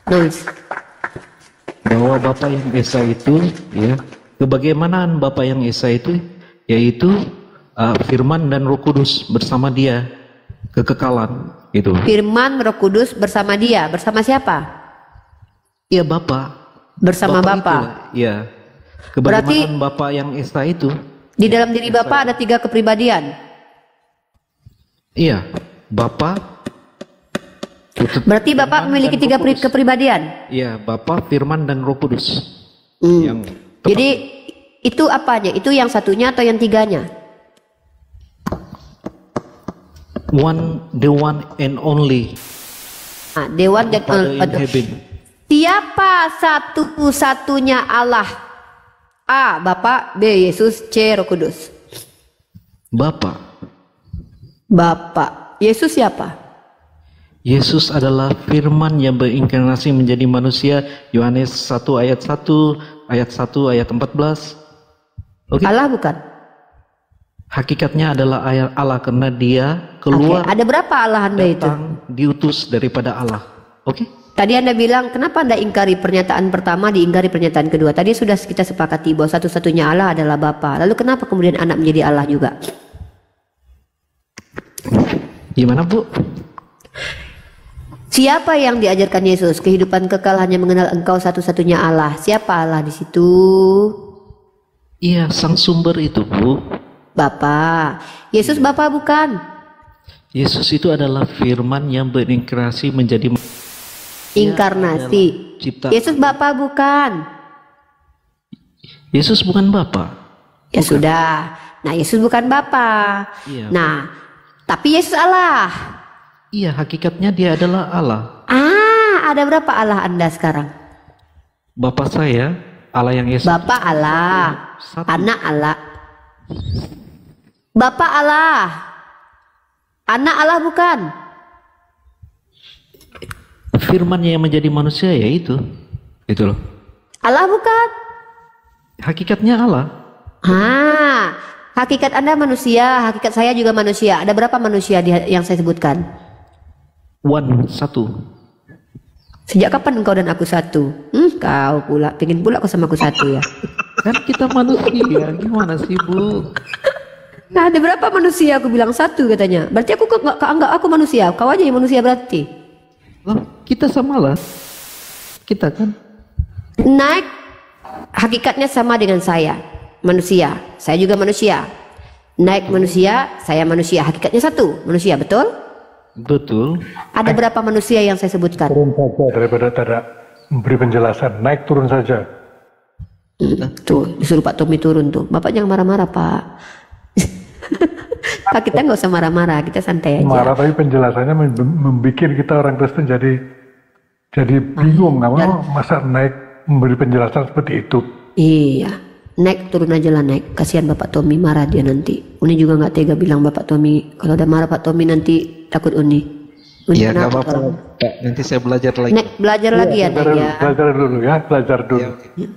Noise. Bahwa Bapa yang Esa itu, ya, kebagaimanaan Bapa yang Esa itu, yaitu Firman dan Roh Kudus bersama Dia, kekekalan, itu. Firman, Roh Kudus bersama Dia, bersama siapa? Iya, Bapa. Bersama Bapa. Iya. Kebagaimanaan Bapa yang Esa itu. Di dalam diri Bapa ada tiga kepribadian. Iya, Bapa. Berarti Bapak memiliki tiga kepribadian? Iya, Bapa, Firman, dan Roh Kudus. Jadi itu apanya? Itu yang satunya atau yang tiganya? The one and only. The one that only. Siapa satu-satunya Allah? A. Bapa, B. Yesus, C. Roh Kudus. Bapa. Yesus siapa? Yesus adalah Firman yang berinkarnasi menjadi manusia. Yohanes 1 ayat 1 ayat 1 ayat 14. Okay. Allah bukan? Hakikatnya adalah ayat Allah karena Dia keluar. Ada berapa Allah Anda itu? Diutus daripada Allah. Oke? Tadi Anda bilang kenapa Anda ingkari pernyataan pertama, diingkari pernyataan kedua. Tadi sudah kita sepakati bahwa satu-satunya Allah adalah Bapa. Lalu kenapa kemudian anak menjadi Allah juga? Gimana, Bu? Siapa yang diajarkan Yesus? Kehidupan kekal hanya mengenal Engkau satu-satunya Allah. Siapa Allah di situ? Iya, sang sumber itu, Bu. Bapa. Yesus Bapa bukan? Yesus itu adalah Firman yang berinkarnasi menjadi inkarnasi. Yesus Bapa bukan? Yesus bukan Bapa. Ya bukan. Sudah. Nah, Yesus bukan Bapa. Iya. Nah, tapi Yesus Allah. Iya, hakikatnya dia adalah Allah. Ada berapa Allah Anda sekarang? Bapak saya, Allah yang Esa. Bapak Allah, Satu. anak Allah. Bapak Allah, anak Allah bukan? Firman-Nya yang menjadi manusia ya itu loh. Allah bukan? Hakikatnya Allah. Hakikat Anda manusia, hakikat saya juga manusia. Ada berapa manusia yang saya sebutkan? Satu. Sejak kapan engkau dan aku satu? Kau pula, pengen pula kau sama aku satu ya? Kan kita manusia, gimana sih Bu? Nah, ada berapa manusia? Aku bilang satu katanya. Berarti aku enggak aku manusia. Kau aja yang manusia berarti. Loh, kita sama lah. Kita kan. Naik hakikatnya sama dengan saya, manusia. Saya juga manusia. Naik manusia, saya manusia. Hakikatnya satu, manusia, betul? Betul. Ada berapa manusia yang saya sebutkan? Turun saja daripada tidak memberi penjelasan. Naik turun saja. Tuh, disuruh Pak Tommy turun tuh. Bapak jangan marah-marah, Pak. Pak, kita nggak usah marah-marah, kita santai aja. Marah tapi penjelasannya membuat kita orang Kristen jadi bingung. Masa naik memberi penjelasan seperti itu. Iya, naik turun aja lah naik. Kasihan Bapak Tommy, marah dia nanti. Uni juga nggak tega bilang Bapak Tommy. Kalau udah marah Pak Tommy nanti takut Uni. Iya nggak apa-apa. Nanti saya belajar lagi. Belajar lagi ya. Belajar dulu ya, belajar dulu. Ya,